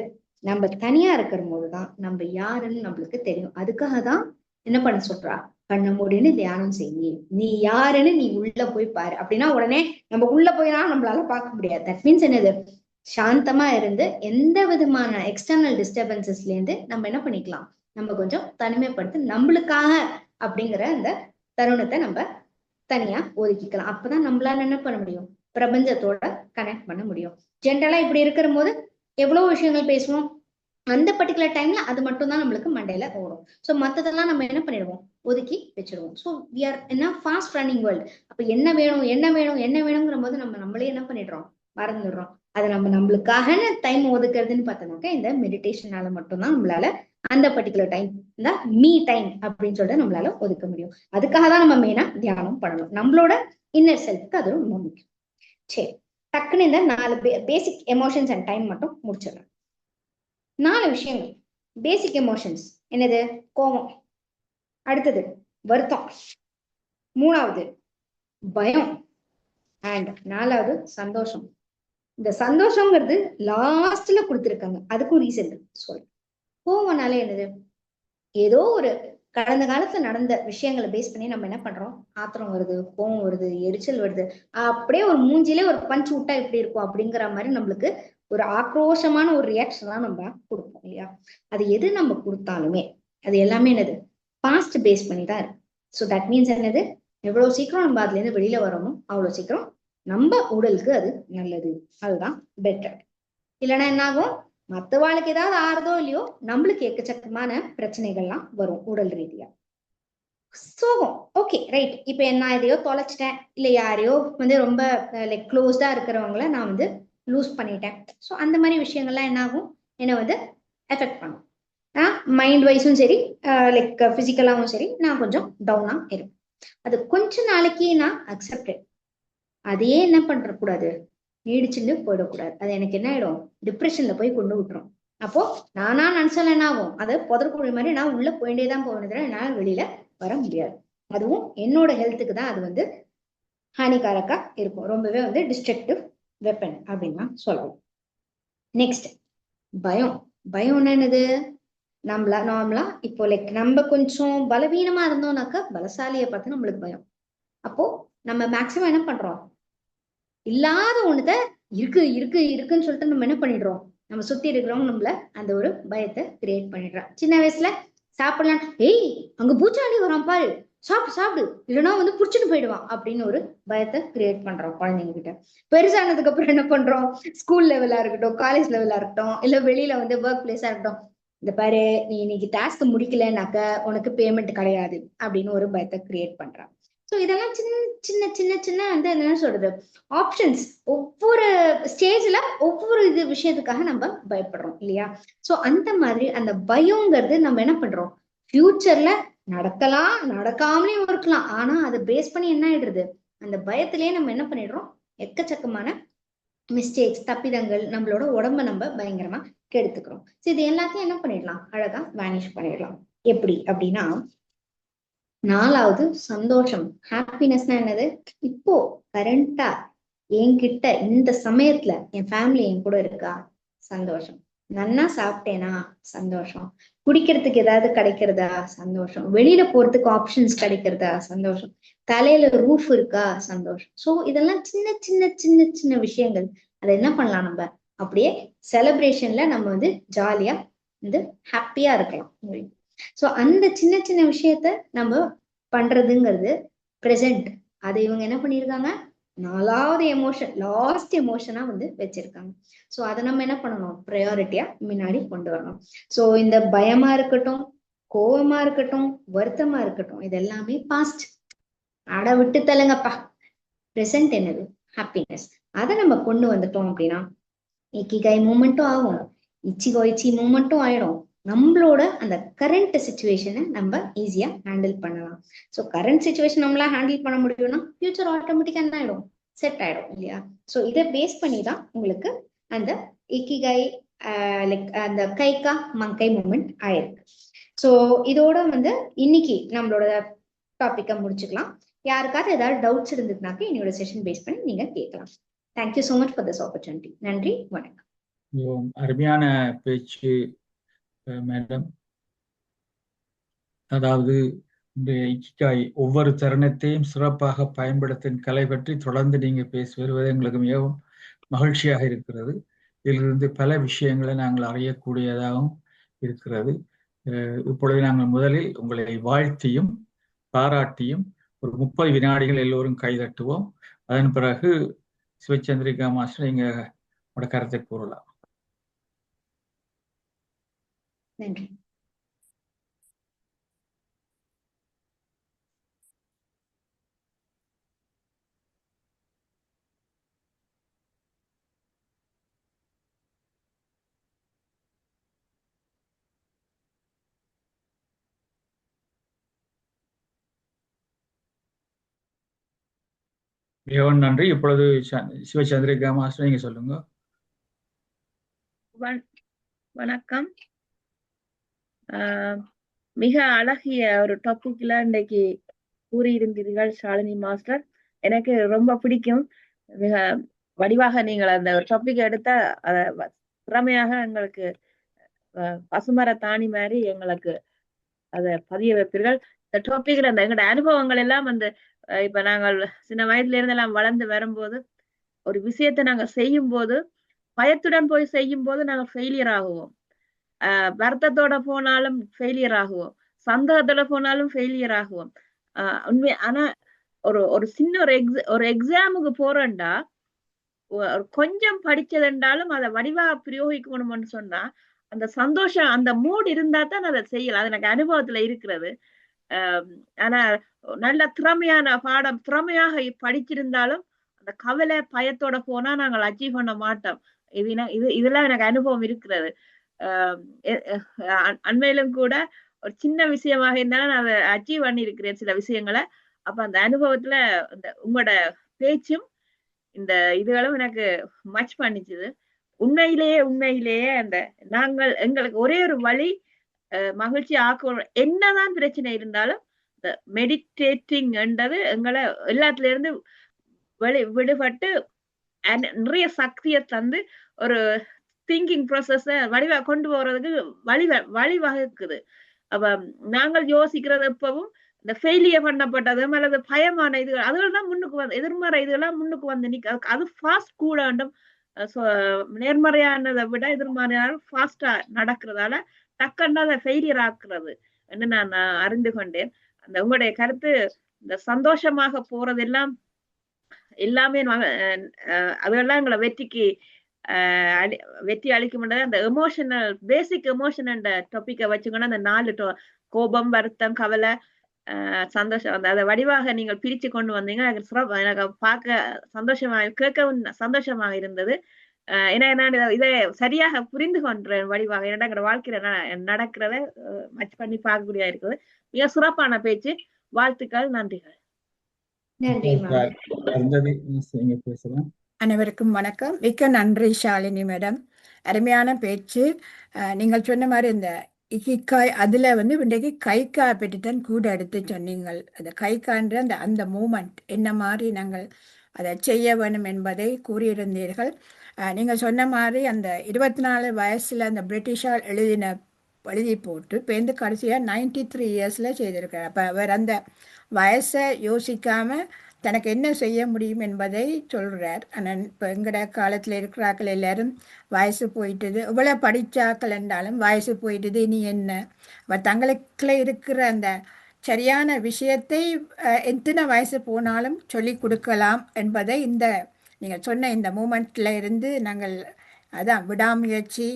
நம்ம தனியா இருக்கிற போதுதான் நம்ம யாருன்னு நம்மளுக்கு தெரியும். அதுக்காக தான் என்ன பண்ண சொல்றா, கண்ண மூடின்னு தியானம் செய்யி, நீ யாருன்னு நீ உள்ள போய் பாரு. அப்படின்னா உடனே நம்ம உள்ள போய்னா நம்மளால பார்க்க முடியாது. தட் மீன்ஸ் என்னது, சாந்தமா இருந்து எந்த விதமான எக்ஸ்டர்னல் டிஸ்டர்பன்சஸ்ல இருந்து நம்ம என்ன பண்ணிக்கலாம், நம்ம கொஞ்சம் தனிமைப்படுத்தி நம்மளுக்காக அப்படிங்கிற அந்த தருணத்தை நம்ம தனியா ஒதுக்கிக்கலாம். அப்பதான் நம்மளால என்ன பண்ண முடியும், பிரபஞ்சத்தோட கனெக்ட் பண்ண முடியும். ஜென்ரலா இப்படி இருக்கிற போது எவ்வளவு விஷயங்கள் பேசுவோம், அந்த பர்டிகுலர் டைம்ல அது மட்டும் தான் நம்மளுக்கு மண்டையில ஓடும். ஸோ மற்றதெல்லாம் நம்ம என்ன பண்ணிடுவோம், ஒதுக்கி வச்சிருவோம். ஸோ வி ஆர் என்ன ஃபாஸ்ட் ரன்னிங் வேர்ல்டு. அப்ப என்ன வேணுங்கிற போது நம்மளே என்ன பண்ணிடுறோம், மறந்துடுறோம். அது நம்மளுக்காக டைம் ஒதுக்குறதுன்னு பார்த்தோம்னாக்கா இந்த மெடிடேஷனால மட்டும்தான் நம்மளால அந்த பர்டிகுலர் டைம் இந்த மீ டைம் அப்படின்னு சொல்லிட்டு நம்மளால ஒதுக்க முடியும். அதுக்காக தான் நம்ம மெயினா தியானம் பண்ணணும். நம்மளோட இன்னர் செல்ஃப்க்கு அது ரொம்ப முக்கியம். சரி, டக்குன்னு இந்த 4 பேசிக் எமோஷன்ஸ் அண்ட் டைம் மட்டும் முடிச்சிடலாம். 4 விஷயங்கள் பேசிக் எமோஷன்ஸ் என்னது? கோபம், அடுத்தது வருத்தம், 3வது பயம், அண்ட் 4வது சந்தோஷம். இந்த சந்தோஷங்கிறது லாஸ்ட்ல கொடுத்துருக்காங்க, அதுக்கும் ரீசன் சொல்றேன். கோவம்னாலே என்னது? ஏதோ ஒரு கடந்த காலத்துல நடந்த விஷயங்களை பேஸ் பண்ணி நம்ம என்ன பண்றோம்? ஆத்திரம் வருது, கோவம் வருது, எரிச்சல் வருது, அப்படியே ஒரு மூஞ்சிலே ஒரு பஞ்ச் விட்டா எப்படி இருக்கும் அப்படிங்கிற மாதிரி நம்மளுக்கு ஒரு ஆக்ரோஷமான ஒரு ரியாக்ஷன் தான் நம்ம கொடுப்போம் இல்லையா? அது எது நம்ம கொடுத்தாலுமே அது எல்லாமே என்னது? பாஸ்ட் பேஸ் பண்ணி தான் இருக்கு. ஸோ தட் மீன்ஸ் என்னது? எவ்வளவு சீக்கிரம் நம்ம அதுல இருந்து வெளியில வரணும் அவ்வளவு சீக்கிரம் நம்ம உடலுக்கு அது நல்லது, அதுதான் பெட்டர். இல்லைன்னா என்ன ஆகும்? மத்த வாழ்க்கை ஏதாவது ஆறுதோ இல்லையோ நம்மளுக்கு எக்கச்சக்கமான பிரச்சனைகள்லாம் வரும் உடல் ரீதியா. சோகம், ஓகே ரைட், இப்ப என்ன எதையோ தொலைச்சிட்டேன், இல்ல யாரையோ ரொம்ப லைக் க்ளோஸ்டா இருக்கிறவங்கள நான் லூஸ் பண்ணிட்டேன். ஸோ அந்த மாதிரி விஷயங்கள்லாம் என்ன ஆகும்? என்ன எஃபெக்ட் பண்ணும். மைண்ட் வைஸும் சரி, லைக் பிசிக்கலாவும் சரி, நான் கொஞ்சம் டவுனா இருப்பேன். அது கொஞ்ச நாளைக்கு நான் அக்செப்டட். அதையே என்ன பண்ற கூடாது, நீடிச்சுட்டு போயிடக்கூடாது. அது எனக்கு என்ன ஆயிடும்? டிப்ரெஷன்ல போய் கொண்டு விட்டுரும். அப்போ நானா நினைச்சாலும் என்ன ஆகும்? அது புதற்குழி மாதிரி நான் உள்ள போயிட்டே தான் போகணும், என்னால வெளியில வர முடியாது. அதுவும் என்னோட ஹெல்த்துக்கு தான் அது ஹானிகாரக்கா இருக்கும். ரொம்பவே டிஸ்ட்ரக்டிவ் வெப்பன் அப்படின்னு சொல்லலாம். நெக்ஸ்ட் பயம். பயம்னா என்னது? நார்மலா இப்போ லைக் நம்ம கொஞ்சம் பலவீனமா இருந்தோம்னாக்கா பலசாலியை பார்த்து நம்மளுக்கு பயம். அப்போ நம்ம மேக்சிமம் என்ன பண்றோம்? இல்லாத ஒண்ணுத இருக்கு இருக்கு இருக்குன்னு சொல்லிட்டு நம்ம என்ன பண்ணிடுறோம்? நம்ம சுத்தி இருக்கிறவங்க நம்மள அந்த ஒரு பயத்தை கிரியேட் பண்ணிடுறோம். சின்ன வயசுல சாப்பிடலாம், ஏய் அங்க பூச்சாண்டி வரான் பாரு, சாப்பிடு சாப்பிடு, இல்லைன்னா புடிச்சுட்டு போயிடுவான் அப்படின்னு ஒரு பயத்தை கிரியேட் பண்றோம் குழந்தைங்க கிட்ட. பெருசானதுக்கு அப்புறம் என்ன பண்றோம்? ஸ்கூல் லெவலா இருக்கட்டும், காலேஜ் லெவலா இருக்கட்டும், இல்ல வெளியில ஒர்க் பிளேஸா இருக்கட்டும், இந்த பாரு நீ இன்னைக்கு டாஸ்க் முடிக்கலனாக்க உனக்கு பேமெண்ட் கிடையாது அப்படின்னு ஒரு பயத்தை கிரியேட் பண்றான். ஸோ இதெல்லாம் சின்ன சின்ன சின்ன சின்ன என்ன சொல்றது, ஆப்ஷன்ஸ். ஒவ்வொரு ஸ்டேஜ்ல ஒவ்வொரு விஷயத்துக்காக நம்ம பயப்படுறோம் இல்லையா? சோ அந்த மாதிரி அந்த பயங்கிறது நம்ம என்ன பண்றோம்? ஃபியூச்சர்ல நடக்கலாம், நடக்காமலேயும் இருக்கலாம். ஆனா அதை பேஸ் பண்ணி என்ன ஆயிடுறது? அந்த பயத்திலேயே நம்ம என்ன பண்ணிடுறோம்? எக்கச்சக்கமான மிஸ்டேக்ஸ், தப்பிதங்கள், நம்மளோட உடம்ப நம்ம பயங்கரமா கெடுத்துக்கிறோம். சோ இது எல்லாத்தையும் என்ன பண்ணிடலாம்? அழகா வேனிஷ் பண்ணிடலாம். எப்படி அப்படின்னா, 4வது சந்தோஷம். ஹாப்பினஸ்னா என்னது? இப்போ கரண்டா என்கிட்ட இந்த சமயத்துல என் ஃபேமிலி என் கூட இருக்கா, சந்தோஷம். நன்னா சாப்பிட்டேனா, சந்தோஷம். குடிக்கிறதுக்கு ஏதாவது கிடைக்கிறதா, சந்தோஷம். வெளியில போறதுக்கு ஆப்ஷன்ஸ் கிடைக்கிறதா, சந்தோஷம். தலையில ரூஃப் இருக்கா, சந்தோஷம். சோ இதெல்லாம் சின்ன சின்ன சின்ன சின்ன விஷயங்கள். அதை என்ன பண்ணலாம்? நம்ம அப்படியே செலிப்ரேஷன்ல நம்ம ஜாலியா ஹாப்பியா இருக்கலாம். சோ அந்த சின்ன சின்ன விஷயத்த நம்ம பண்றதுங்கிறது பிரசன்ட். அதை இவங்க என்ன பண்ணிருக்காங்க? 4வது எமோஷன், லாஸ்ட் எமோஷனா வச்சிருக்காங்க. சோ அதை நம்ம என்ன பண்ணணும்? ப்ரையாரிட்டியா முன்னாடி கொண்டு வரணும். சோ இந்த பயமா இருக்கட்டும், கோவமா இருக்கட்டும், வருத்தமா இருக்கட்டும், இது எல்லாமே பாஸ்ட். அட விட்டு தள்ளுங்கப்பா. பிரசன்ட் என்னது? ஹாப்பினஸ். அதை நம்ம கொண்டு வந்துட்டோம் அப்படின்னா இக்கிகை மூமெண்ட்டும் ஆகும், இச்சிகோ இச்சி மூமெண்ட்டும் ஆயிடும். நம்மளோட அந்த கரண்ட் சுச்சுவேஷனை நம்ம ஈஸியா ஹேண்டில் பண்ணலாம். ஸோ கரண்ட் சுச்சுவேஷன் நம்மளா ஹேண்டில் பண்ண முடியும்னா ஃபியூச்சர் ஆட்டோமேட்டிக்கா என்ன ஆயிடும்? செட் ஆயிடும் இல்லையா? ஸோ இதை பேஸ் பண்ணி தான் உங்களுக்கு அந்த இக்கிகை லைக் அந்த கைகா மங்கை மூமெண்ட் ஆயிருக்கு. ஸோ இதோட இன்னைக்கு நம்மளோட டாபிக்கை முடிச்சுக்கலாம். யாருக்காவது ஏதாவது டவுட்ஸ் இருந்ததுனாக்க என்னோட செஷன் பேஸ் பண்ணி நீங்க கேட்கலாம். Thank you so much for this opportunity. நன்றி, வணக்கம். அருமையான பேச்சு மேடம். அதாவது இந்த இக்கிகாய் ஒவ்வொரு தருணத்தையும் சிறப்பாக பயன்படுத்தும் கலை பற்றி தொடர்ந்து நீங்க பேசி வருவது எங்களுக்கு மிகவும் மகிழ்ச்சியாக இருக்கிறது. இதிலிருந்து பல விஷயங்களை நாங்கள் அறியக்கூடியதாகவும் இருக்கிறது. இப்பொழுது நாங்கள் முதலில் உங்களை வாழ்த்தியும் பாராட்டியும் ஒரு 30 வினாடிகள் எல்லோரும் கைதட்டுவோம். அதன் பிறகு சிவச்சந்திரிகா மாஸ்டர் நீங்க உங்களோட கருத்தை கூறலாம். நன்றி. மிகவும் நன்றி. இப்பொழுது சிவச்சந்திரிகா மாஸ்டர் நீங்க சொல்லுங்க. வணக்கம். மிக அழகிய ஒரு டாபிக்ல இன்றைக்கு கூறியிருந்தீர்கள் ஷாலினி மாஸ்டர். எனக்கு ரொம்ப பிடிக்கும். மிக வடிவாக நீங்கள் அந்த டாபிக் எடுத்த திறமையாக எங்களுக்கு பசுமர தாணி மாதிரி எங்களுக்கு அதை பதிய வைப்பீர்கள். இந்த டாபிக்ல அந்த எங்களோட அனுபவங்கள் எல்லாம் அந்த இப்ப நாங்கள் சின்ன வயதுல இருந்து எல்லாம் வளர்ந்து வரும்போது ஒரு விஷயத்தை நாங்க செய்யும் போது பயத்துடன் போய் செய்யும் போது நாங்க ஃபெயிலியர் ஆகுவோம். வருத்தத்தோட போனாலும் ஃபெயிலியர் ஆகுவோம். சந்தோகத்தோட போனாலும் ஃபெயிலியர் ஆகுவோம். உண்மை. ஆனா ஒரு சின்ன ஒரு எக்ஸாமுக்கு போறேன்டா கொஞ்சம் படிச்சதுன்றாலும் அதை வடிவா பிரயோகிக்கணும்னு சொன்னா அந்த சந்தோஷம் அந்த மூட் இருந்தா தான் அதை செய்யலாம். அது எனக்கு அனுபவத்துல இருக்கிறது. ஆனா நல்ல திறமையான பாடம் திறமையாக படிச்சிருந்தாலும் அந்த கவலை பயத்தோட போனா நாங்கள் அச்சீவ் பண்ண மாட்டோம். இதெல்லாம் எனக்கு அனுபவம் இருக்கிறது. அண்மையிலும் கூட ஒரு சின்ன விஷயமாக இருந்தாலும் நான் அதை அச்சீவ் பண்ணி இருக்கிறேன் சில விஷயங்களை. அப்ப அந்த அனுபவத்துல உங்களோட பேச்சும் இந்த இதுகளும் எனக்கு மச் பண்ணிச்சுது. உண்மையிலேயே அந்த நாங்கள் எங்களுக்கு ஒரே ஒரு வழி மகிழ்ச்சி ஆக்க என்னதான் பிரச்சனை இருந்தாலும் இந்த மெடிடேட்டிங் என்றது எங்களை எல்லாத்துல இருந்து விடுபட்டு நிறைய சக்தியை தந்து ஒரு திங்கிங் ப்ராசஸ வடிவா கொண்டு போறதுக்கு வழிவகுக்குது. அப்ப நாங்கள் யோசிக்கிறது எப்பவும் இந்த ஃபெயிலியர் பண்ணப்பட்டதும் அல்லது பயமான இதுகள் அதுதான் முன்னுக்கு வந்து எதிர்மறை இதெல்லாம் முன்னுக்கு வந்து நிக்க அது ஃபாஸ்ட் கூட வேண்டும். நேர்மறையானதை விட எதிர்மறையான ஃபாஸ்டா நடக்கிறதால டக்குன்னு அதை ஃபெயிலியர் ஆக்குறது என்று நான் அறிந்து கொண்டேன். அந்த உங்களுடைய கருத்து இந்த சந்தோஷமாக போறதெல்லாம் எல்லாமே அதெல்லாம் எங்களை வெற்றி அளிக்கும். அந்த எமோஷனல் பேசிக் எமோஷன் என்ற டாபிக்கை வச்சுக்கணும். அந்த 4 கோபம் வருத்தம் கவலை சந்தோஷம் அதை வடிவாக நீங்கள் பிரிச்சு கொண்டு வந்தீங்க. எனக்கு பார்க்க சந்தோஷமாக கேட்கவும் சந்தோஷமாக இருந்தது. ஏன்னா நான் இதை சரியாக புரிந்து கொண்டேன் வடிவாக. ஏன்னா எங்களோட வாழ்க்கையில நடக்கிறத மச் பண்ணி பார்க்கக்கூடியதா இருக்குது. மிக சிறப்பான பேச்சு. வாழ்த்துக்கள். நன்றிகள். அனைவருக்கும் வணக்கம். மிக்க நன்றி ஷாலினி மேடம். அருமையான பேச்சு. நீங்கள் சொன்ன மாதிரி இந்த இக்கிக்காய் அதில் இன்றைக்கு கைக்காய் பற்றி தான் கூட எடுத்து சொன்னீங்கள். அந்த கைக்கான்ற அந்த மூமெண்ட் என்ன மாதிரி நாங்கள் அதை செய்ய வேணும் என்பதை கூறியிருந்தீர்கள். நீங்கள் சொன்ன மாதிரி அந்த 24 வயசில் அந்த பிரிட்டிஷால் எழுதி போட்டு பேருந்து கடைசியாக 93 இயர்ஸில் செய்திருக்கிறார். அப்போ அவர் அந்த வயசை யோசிக்காமல் தனக்கு என்ன செய்ய முடியும் என்பதை சொல்கிறார். ஆனால் இப்போ எங்கட காலத்தில் இருக்கிறாக்கள் எல்லாரும் வயசு போயிட்டுது, இவ்வளோ படித்தாக்கள் என்றாலும் வயசு போயிட்டுது இனி என்ன, தங்களுக்குள்ள இருக்கிற அந்த சரியான விஷயத்தை எத்தனை வயசு போனாலும் சொல்லி கொடுக்கலாம் என்பதை நீங்கள் சொன்ன இந்த மூமெண்ட்டில் இருந்து நாங்கள் அதான் விடாமுயற்சி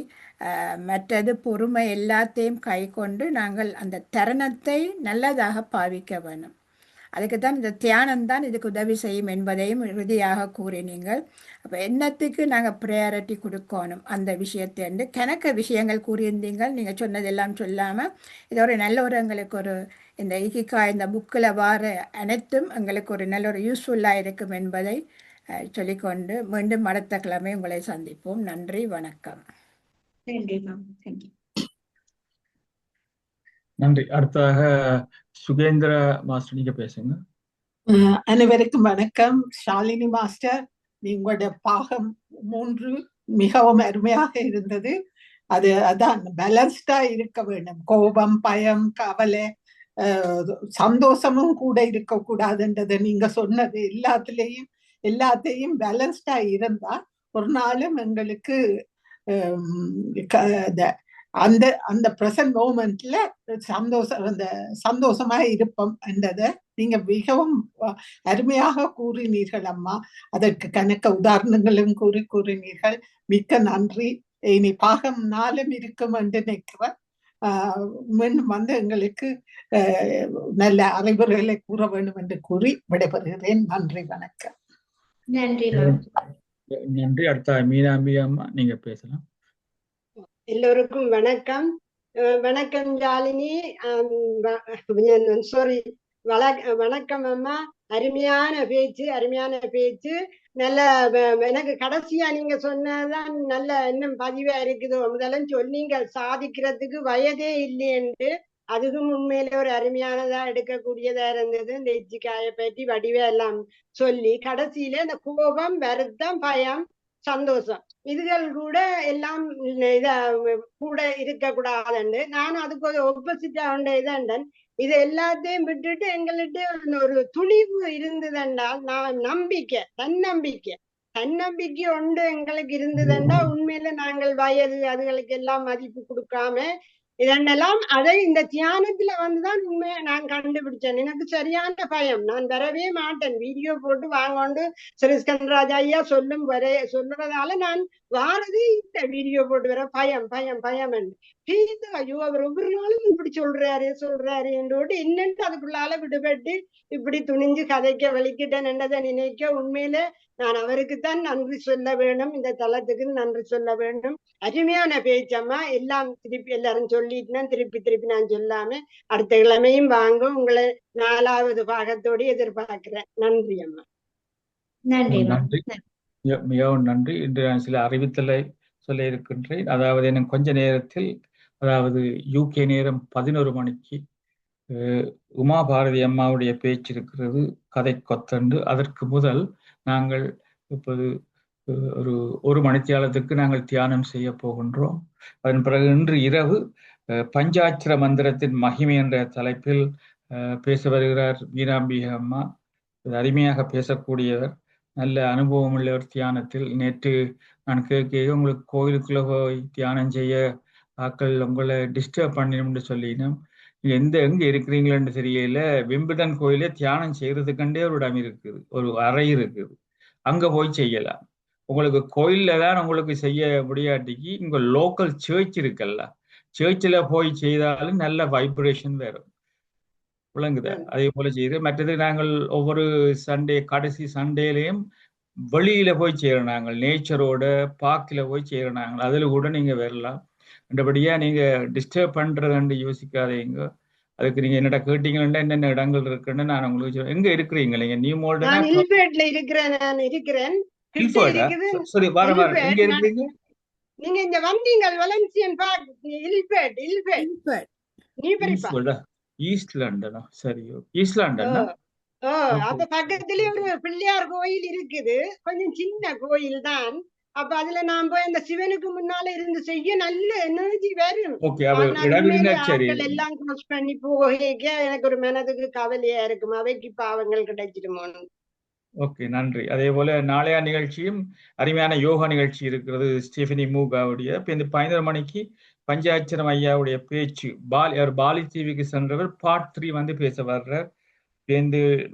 மற்றது பொறுமை எல்லாத்தையும் கை கொண்டு நாங்கள் அந்த தருணத்தை நல்லதாக பாவிக்க வேணும். அதுக்கு தான் இந்த தியானம்தான் இதுக்கு உதவி செய்யும் என்பதையும் இறுதியாக கூறினீங்கள். அப்போ என்னத்துக்கு நாங்கள் ப்ரையாரிட்டி கொடுக்கணும் அந்த விஷயத்தை கணக்க விஷயங்கள் கூறியிருந்தீங்கள். நீங்கள் சொன்னதெல்லாம் சொல்லாமல் இது ஒரு நல்ல எங்களுக்கு ஒரு இந்த இக்கிக்காய் இந்த புக்கில் வார அனைத்தும் எங்களுக்கு ஒரு நல்ல ஒரு யூஸ்ஃபுல்லாக இருக்கும் என்பதை சொல்லிக்கொண்டு மீண்டும் அடுத்த கிழமை உங்களை சந்திப்போம். நன்றி, வணக்கம். நன்றி. அடுத்ததாக சுகேந்திர மாஸ்டர் நீங்க பேசுங்க. அனைவருக்கும் வணக்கம். ஷாலினி மாஸ்டர், உங்களோட பாகம் 3 மிகவும் அருமையாக இருந்தது. அதான் பேலன்ஸ்டா இருக்க வேண்டும். கோபம், பயம், கவலை, சந்தோஷமும் கூட இருக்க கூடாதுன்றதை நீங்க சொன்னது எல்லாத்தையும் பேலன்ஸ்டா இருந்தா ஒரு நாளும் எங்களுக்கு அந்த பிரசன்ட் மோமெண்ட்ல சந்தோஷமா இருப்போம் என்றதை நீங்க மிகவும் அருமையாக கூறினீர்கள் அம்மா. அதற்கு கணக்க உதாரணங்களும் கூறினீர்கள். மிக்க நன்றி. இனி பாகம் 4 இருக்கும் என்று நினைக்கிறேன். மீண்டும் எங்களுக்கு நல்ல அறிவுரைகளை கூற வேண்டும் என்று கூறி விடைபெறுகிறேன். நன்றி, வணக்கம். நன்றி. அடுத்த மீனாம்பி அம்மா நீங்க பேசலாம். எல்லோருக்கும் வணக்கம். வணக்கம் ஜாலினி. சாரி, வணக்கம் அம்மா. அருமையான பேச்சு. நல்ல எனக்கு கடைசியா நீங்க சொன்னதான் நல்ல இன்னும் பதிவா இருக்குது. முதல்ல சொன்னீங்க சாதிக்கிறதுக்கு வயதே இல்லையென்று. அதுவும் உண்மையில ஒரு அருமையானதா எடுக்கக்கூடியதா இருந்தது. இந்த இச்சிக்காயை பற்றி வடிவா எல்லாம் சொல்லி கடைசியில இந்த கோபம், வருத்தம், பயம், சந்தோஷம் இதுகள் கூட எல்லாம் இத கூட இருக்க கூடாதுன்னு நான் அதுக்கு ஒரு ஒப்போசிட்டா இதாண்டன். இது எல்லாத்தையும் விட்டுட்டு எங்கள்கிட்ட ஒரு துணிவு இருந்ததுன்றால் நான் தன்னம்பிக்கை உண்டு எங்களுக்கு இருந்ததுண்டா உண்மையில நாங்கள் வயது அதுகளுக்கு எல்லாம் மதிப்பு கொடுக்காம இதெல்லாம் அதை இந்த தியானத்துல வந்துதான் உண்மையா நான் கண்டுபிடிச்சேன். எனக்கு சரியான பயம், நான் வரவே மாட்டேன். வீடியோ போட்டு வாங்கொண்டு ஸ்ரீஸ்கந்தராஜா ஐயா சொல்லுறதால நான் வாரதே இந்த வீடியோ போட்டு வர பயம் ஐயோ அவர் ஒவ்வொரு நாளும் இப்படி சொல்றாரு என்றோடு என்னென்று அதுக்குள்ளால விடுபட்டு இப்படி துணிஞ்சு கதைக்க வலிக்கிட்டேன் என்றதை நினைக்க உண்மையில நான் அவருக்குத்தான் நன்றி சொல்ல வேண்டும். இந்த தளத்துக்கு நன்றி சொல்ல வேண்டும். அருமையான பேச்சம்மா. எல்லாம் எல்லாரும் சொல்லிட்டு திருப்பி நான் சொல்லாம அடுத்த கிழமையும் வாங்க உங்களை 4வது பாகத்தோடு எதிர்பார்க்கிறேன். நன்றி அம்மா. நன்றி மிகவும் நன்றி. இன்று நான் சில அறிவித்தலை சொல்ல இருக்கின்றேன். அதாவது எனக்கு கொஞ்ச நேரத்தில், அதாவது UK நேரம் 11 மணிக்கு உமா பாரதி அம்மாவுடைய பேச்சு இருக்கிறது, கதை கொத்தண்டு. அதற்கு முதல் நாங்கள் இப்போது ஒரு மணித்தியாலத்துக்கு நாங்கள் தியானம் செய்ய போகின்றோம். அதன் பிறகு இன்று இரவு பஞ்சாட்சர மந்திரத்தின் மகிமை என்ற தலைப்பில் பேச வருகிறார் மீராம்பிகை அம்மா. அருமையாக பேசக்கூடியவர், நல்ல அனுபவம் உள்ளவர் தியானத்தில். நேற்று நான் கேட்க உங்களுக்கு கோயிலுக்குள்ள போய் தியானம் செய்ய ஆக்கள் உங்களை டிஸ்டர்ப் பண்ணணும்னு சொல்லினோம். எங்க இருக்கிறீங்களன்னு தெரியல. விம்பிடன் கோயிலே தியானம் செய்யறதுக்கண்டே ஒரு இடம் இருக்குது, ஒரு அறை இருக்குது, அங்க போய் செய்யலாம். உங்களுக்கு கோயில்ல தான் உங்களுக்கு செய்ய முடியாட்டிக்கு இங்க லோக்கல் சர்ச் இருக்குல்ல, சர்ச்சில் போய் செய்தாலும் நல்ல வைப்ரேஷன் வரும். விளங்குதா? அதே போல செய்யுது. மற்றது நாங்கள் ஒவ்வொரு சண்டே, கடைசி சண்டேலையும் வெளியில போய் செய்யறோம். நாங்கள் நேச்சரோட பார்க்கில் போய் செய்யறோம். நாங்கள் அதுல கூட நீங்க வரலாம். மற்றபடியா நீங்க டிஸ்டர்ப் பண்றதுன்னு யோசிக்காதீங்க. அதுக்கு நீங்க என்னடா கேட்டீங்கன்னா என்னென்ன இடங்கள் இருக்குன்னு நான் உங்களுக்கு சொல்றேன். எங்க இருக்கிறீங்க நீங்க? நியூ மோல்டா? நான் இல்பேட்ல இருக்கிறேன். சரி, வர எங்க இருக்கிறீங்க நீங்க? இங்க வந்தீங்க வலன்சியன் பார்க், இல்பேட் ஈஸ்ட் லண்டனா? சரி, ஈஸ்ட் லண்டனா? அந்த பக்கத்துலயே ஒரு பிள்ளையார் கோயில் இருக்குது, கொஞ்சம் சின்ன கோயில் தான். அப்ப அதுல நான் போய் அந்த சிவனுக்கு முன்னால இருந்து செய்ய நல்ல எனர்ஜி வரும். எல்லாம் க்ளோஸ் பண்ணி போக எனக்கு ஒரு மனதுக்கு கவலையா இருக்கும், அவைக்கு பாவங்கள் கிடைச்சிடுமோன்னு. ஓகே, நன்றி. அதே போல நாளைய நிகழ்ச்சியும் அருமையான யோகா நிகழ்ச்சி இருக்கிறது, ஸ்டீஃபனி மூகாவுடைய. இப்போ இந்த 11 மணிக்கு பஞ்சாட்சரம் ஐயாவுடைய பேச்சு, பாலி டிவிக்கு சென்றவர் பார்ட் 3 வந்து பேச வர்றார்.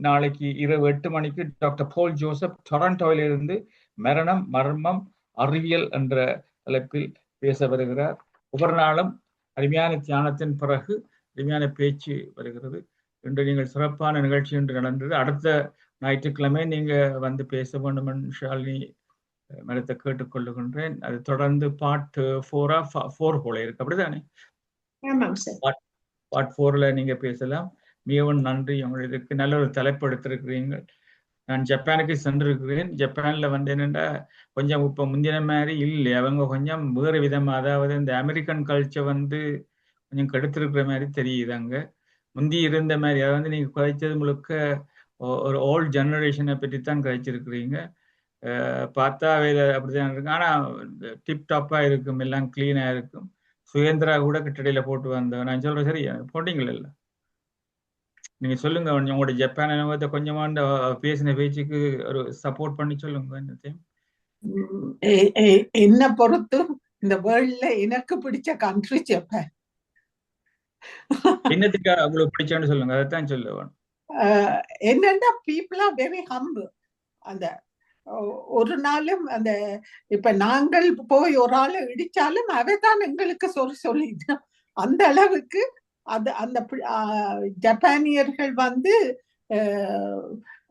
நாளைக்கு இரவு 8 மணிக்கு டாக்டர் போல் ஜோசப் டொரண்டோவிலிருந்து மரணம், மர்மம், அறிவியல் என்ற தலைப்பில் பேச வருகிறார். ஒவ்வொரு நாளும் அருமையான தியானத்தின் பிறகு அருமையான பேச்சு வருகிறது. இன்று நீங்கள் சிறப்பான நிகழ்ச்சி என்று நடந்தது. அடுத்த ஞாயிற்றுக்கிழமை நீங்க வந்து பேச வேண்டும் என்று ஷாலினி மரத்தை கேட்டுக்கொள்ளுகின்றேன். அது தொடர்ந்து பார்ட் 4 போல இருக்கு, அப்படிதானே? பார்ட் 4ல நீங்க பேசலாம். மிகவும் நன்றி. உங்களுக்கு நல்ல ஒரு தலைப்பு எடுத்திருக்கிறீங்க. நான் ஜப்பானுக்கு சென்றிருக்கிறேன். ஜப்பான்ல வந்து என்னென்னா கொஞ்சம் இப்போ முந்தின மாதிரி இல்லை, அவங்க கொஞ்சம் வேறு விதமாக, அதாவது இந்த அமெரிக்கன் கல்ச்சர் வந்து கொஞ்சம் கெடுத்திருக்கிற மாதிரி தெரியுது. அங்கே முந்தி இருந்த மாதிரி, அதை வந்து நீங்கள் குறைச்சது முழுக்க ஒரு ஓல்ட் ஜெனரேஷனை பற்றி தான் கழிச்சிருக்கிறீங்க. பார்த்தா அப்படிதான் இருக்கு. ஆனால் டிப்டாப்பாக இருக்கும், எல்லாம் கிளீனாக இருக்கும். சுயந்திரா கூட கிட்டடியில் போட்டு வந்தோம். நான் சொல்கிறேன், சரி போட்டிங்கள? இல்லை, நீங்க சொல்லுங்க. உங்களோட ஜப்பான் அனுபவத்தை கொஞ்சமா பேசின பேச்சுக்கு ஒரு சப்போர்ட் பண்ணி சொல்லுங்க. என்ன பொறுத்து இந்த வேர்ல்ட்ல எனக்கு பிடிச்ச கண்ட்ரி ஜப்பான். என்னத்துக்கா உங்களுக்கு பிடிச்சான்னு சொல்லுங்க, அதைத்தான் சொல்லுவேன். என்னன்னா பீப்புள் ஆர் வெரி ஹம்பிள். அந்த ஒரு நாளும் அந்த இப்ப நாங்கள் போய் ஒரு ஆளை இடிச்சாலும் அவைதான் எங்களுக்கு சொல்லிட்டோம். அந்த அளவுக்கு அந்த ஜப்பானியர்கள் வந்து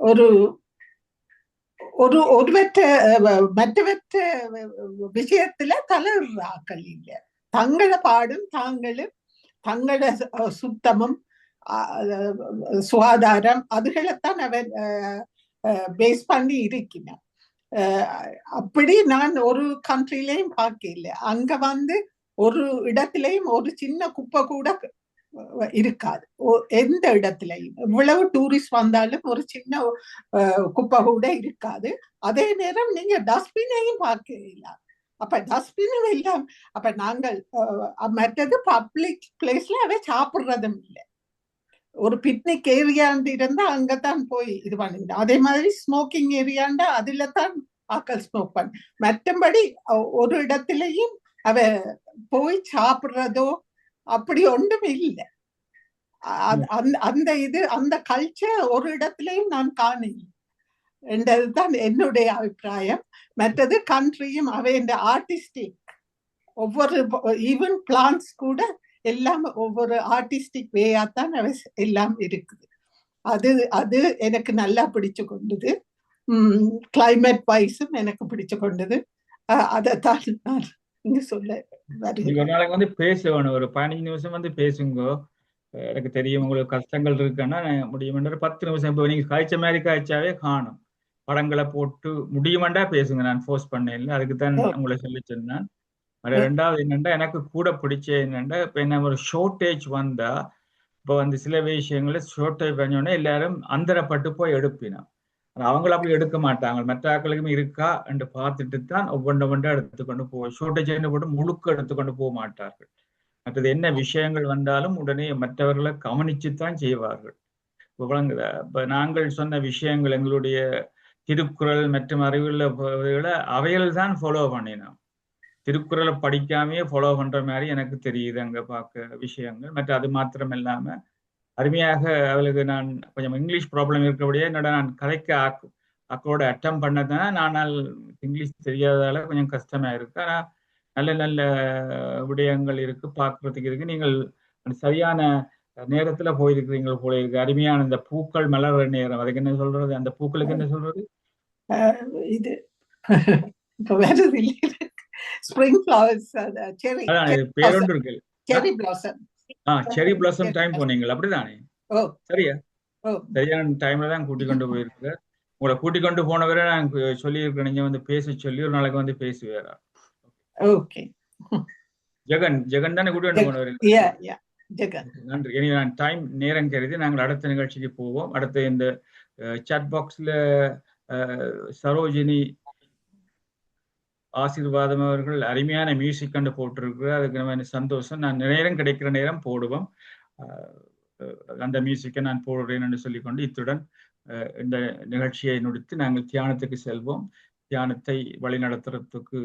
ஒரு மற்றவற்ற விஷயத்துல தலையிடுறாக்கள் இல்லை. தங்கள பாடும் தாங்களும் தங்களோட சுத்தமும் சுகாதாரம் அதுகளைத்தான் அவர் பேஸ் பண்ணி இருக்கிறார். அப்படி நான் ஒரு கண்ட்ரிலையும் பார்க்கல. அங்க வந்து ஒரு இடத்திலையும் ஒரு சின்ன குப்பை கூட இருக்காது. எந்த இடத்துலையும் இவ்வளவு டூரிஸ்ட் வந்தாலும் ஒரு சின்ன குப்பை கூட இருக்காது. அதே நேரம் நீங்க டஸ்ட்பினையும் பார்க்கல. அப்ப டஸ்ட்பினும் எல்லாம் அப்ப நாங்கள் மற்றது பப்ளிக் பிளேஸ்ல அவை சாப்பிடுறதும் இல்லை. ஒரு பிக்னிக் ஏரியாண்டு இருந்தா அங்கத்தான் போய் இது பண்ணிங்க. அதே மாதிரி ஸ்மோக்கிங் ஏரியாண்டா அதுல தான் ஆக்கள் ஸ்மோக் பண்ண. மற்றபடி ஒரு இடத்துலயும் அவ போய் சாப்பிடுறதோ அப்படி ஒன்றும் இல்லை. அந்த இது அந்த கல்ச்சர் ஒரு இடத்துலயும் நான் காணல என்றதுதான் என்னுடைய அபிப்பிராயம். மற்றது கண்ட்ரியும் அவை இந்த ஆர்டிஸ்டிக் ஒவ்வொரு ஈவன் பிளான்ஸ் கூட எல்லாம் ஒவ்வொரு ஆர்டிஸ்டிக் வேயாத்தான் அவை எல்லாம் இருக்குது. அது எனக்கு நல்லா பிடிச்சு கொண்டது. கிளைமேட் வைஸும் எனக்கு பிடிச்சு கொண்டது. அதைத்தான் நான் இங்க சொல்ல ஒரு நாளைக்கு வந்து பேசுவேன், ஒரு 15 நிமிஷம் வந்து பேசுங்க. எனக்கு தெரியும் உங்களுக்கு கஷ்டங்கள் இருக்குன்னா முடியும் 10 நிமிஷம். இப்போ நீங்க காய்ச்ச மாதிரி காய்ச்சாவே காணும். படங்களை போட்டு முடியுமெண்டா பேசுங்க. நான் ஃபோர்ஸ் பண்ணேன், அதுக்கு தான் உங்களை சொல்லி சொன்னேன். ரெண்டாவது என்னென்னா எனக்கு கூட பிடிச்ச என்னென்னா, இப்போ என்ன ஒரு ஷார்ட்டேஜ் வந்தா இப்போ வந்து சில விஷயங்கள ஷார்ட்டேஜ் பண்ணோடனே எல்லாரும் அந்தரப்பட்டு போய் எடுப்பினோம். அவங்கள அப்படி எடுக்க மாட்டாங்க. மற்ற ஆக்களுக்கும் இருக்கா என்று பார்த்துட்டு தான் ஒவ்வொன்றா எடுத்துக்கொண்டு போவோம். ஷார்ட்டேஜ் போட்டு முழுக்க எடுத்துக்கொண்டு போக மாட்டார்கள். மற்றது என்ன விஷயங்கள் வந்தாலும் உடனே மற்றவர்களை கவனிச்சுத்தான் செய்வார்கள். இப்போ விளங்குதா? இப்போ நாங்கள் சொன்ன விஷயங்கள் எங்களுடைய திருக்குறள் மற்றும் அறிவுள்ள அவைகள் தான் ஃபாலோ பண்ணினோம். திருக்குறளை படிக்காமையே ஃபாலோ பண்ற மாதிரி எனக்கு தெரியுது அங்க பார்க்க விஷயங்கள். மற்ற அது மாத்திரம் இல்லாம அருமையாக அவளுக்கு நான் கொஞ்சம் இங்கிலீஷ் ப்ராப்ளம் இருக்கிறபடியே என்னோட நான் கதைக்க அக்கோட அட்டம் பண்ணதான் ஆனால் இங்கிலீஷ் தெரியாததால கொஞ்சம் கஷ்டமா இருக்கு. ஆனா நல்ல நல்ல விடயங்கள் இருக்கு, பார்க்கறதுக்கு இருக்கு. நீங்கள் சரியான நேரத்துல போயிருக்கிறீங்க போல இருக்கு. அருமையான இந்த பூக்கள் மலர்ற நேரம், அதுக்கு என்ன சொல்றது? அந்த பூக்களுக்கு என்ன சொல்றது? இது ஸ்ப்ரிங் ஃப்ளவர்ஸ், செரி பேரொன்று இருக்கு. செரி பிளாசம். செரி பிளாசம் டைம் போனீங்களா? அப்படிதானே? சரியா? சரியான டைம்ல தான் கூட்டிக் கொண்டு போயிருக்க. உங்களை கூட்டிக் கொண்டு போனவரை நான் சொல்லியிருக்கேன், நீங்க வந்து பேச சொல்லி ஒரு நாளைக்கு வந்து பேசுவேரா? ஓகே. ஜெகன் தானே கூட்டி கொண்டு போனவர்? நன்றி. இனி நான் டைம் நேரம் கருதி நாங்கள் அடுத்த நிகழ்ச்சிக்கு போவோம். அடுத்த இந்த சாட் பாக்ஸ்ல சரோஜினி ஆசீர்வாதம் அவர்கள் அருமையான மியூசிக் கண்டு போட்டிருக்கிறார். அதுக்கு சந்தோஷம். நான் நேரம் கிடைக்கிற நேரம் போடுவோம். அந்த மியூசிக்கை நான் போடுறேன் என்று சொல்லிக்கொண்டு இத்துடன் இந்த நிகழ்ச்சியை முடித்து நாங்கள் தியானத்துக்கு செல்வோம். தியானத்தை வழிநடத்துறதுக்கு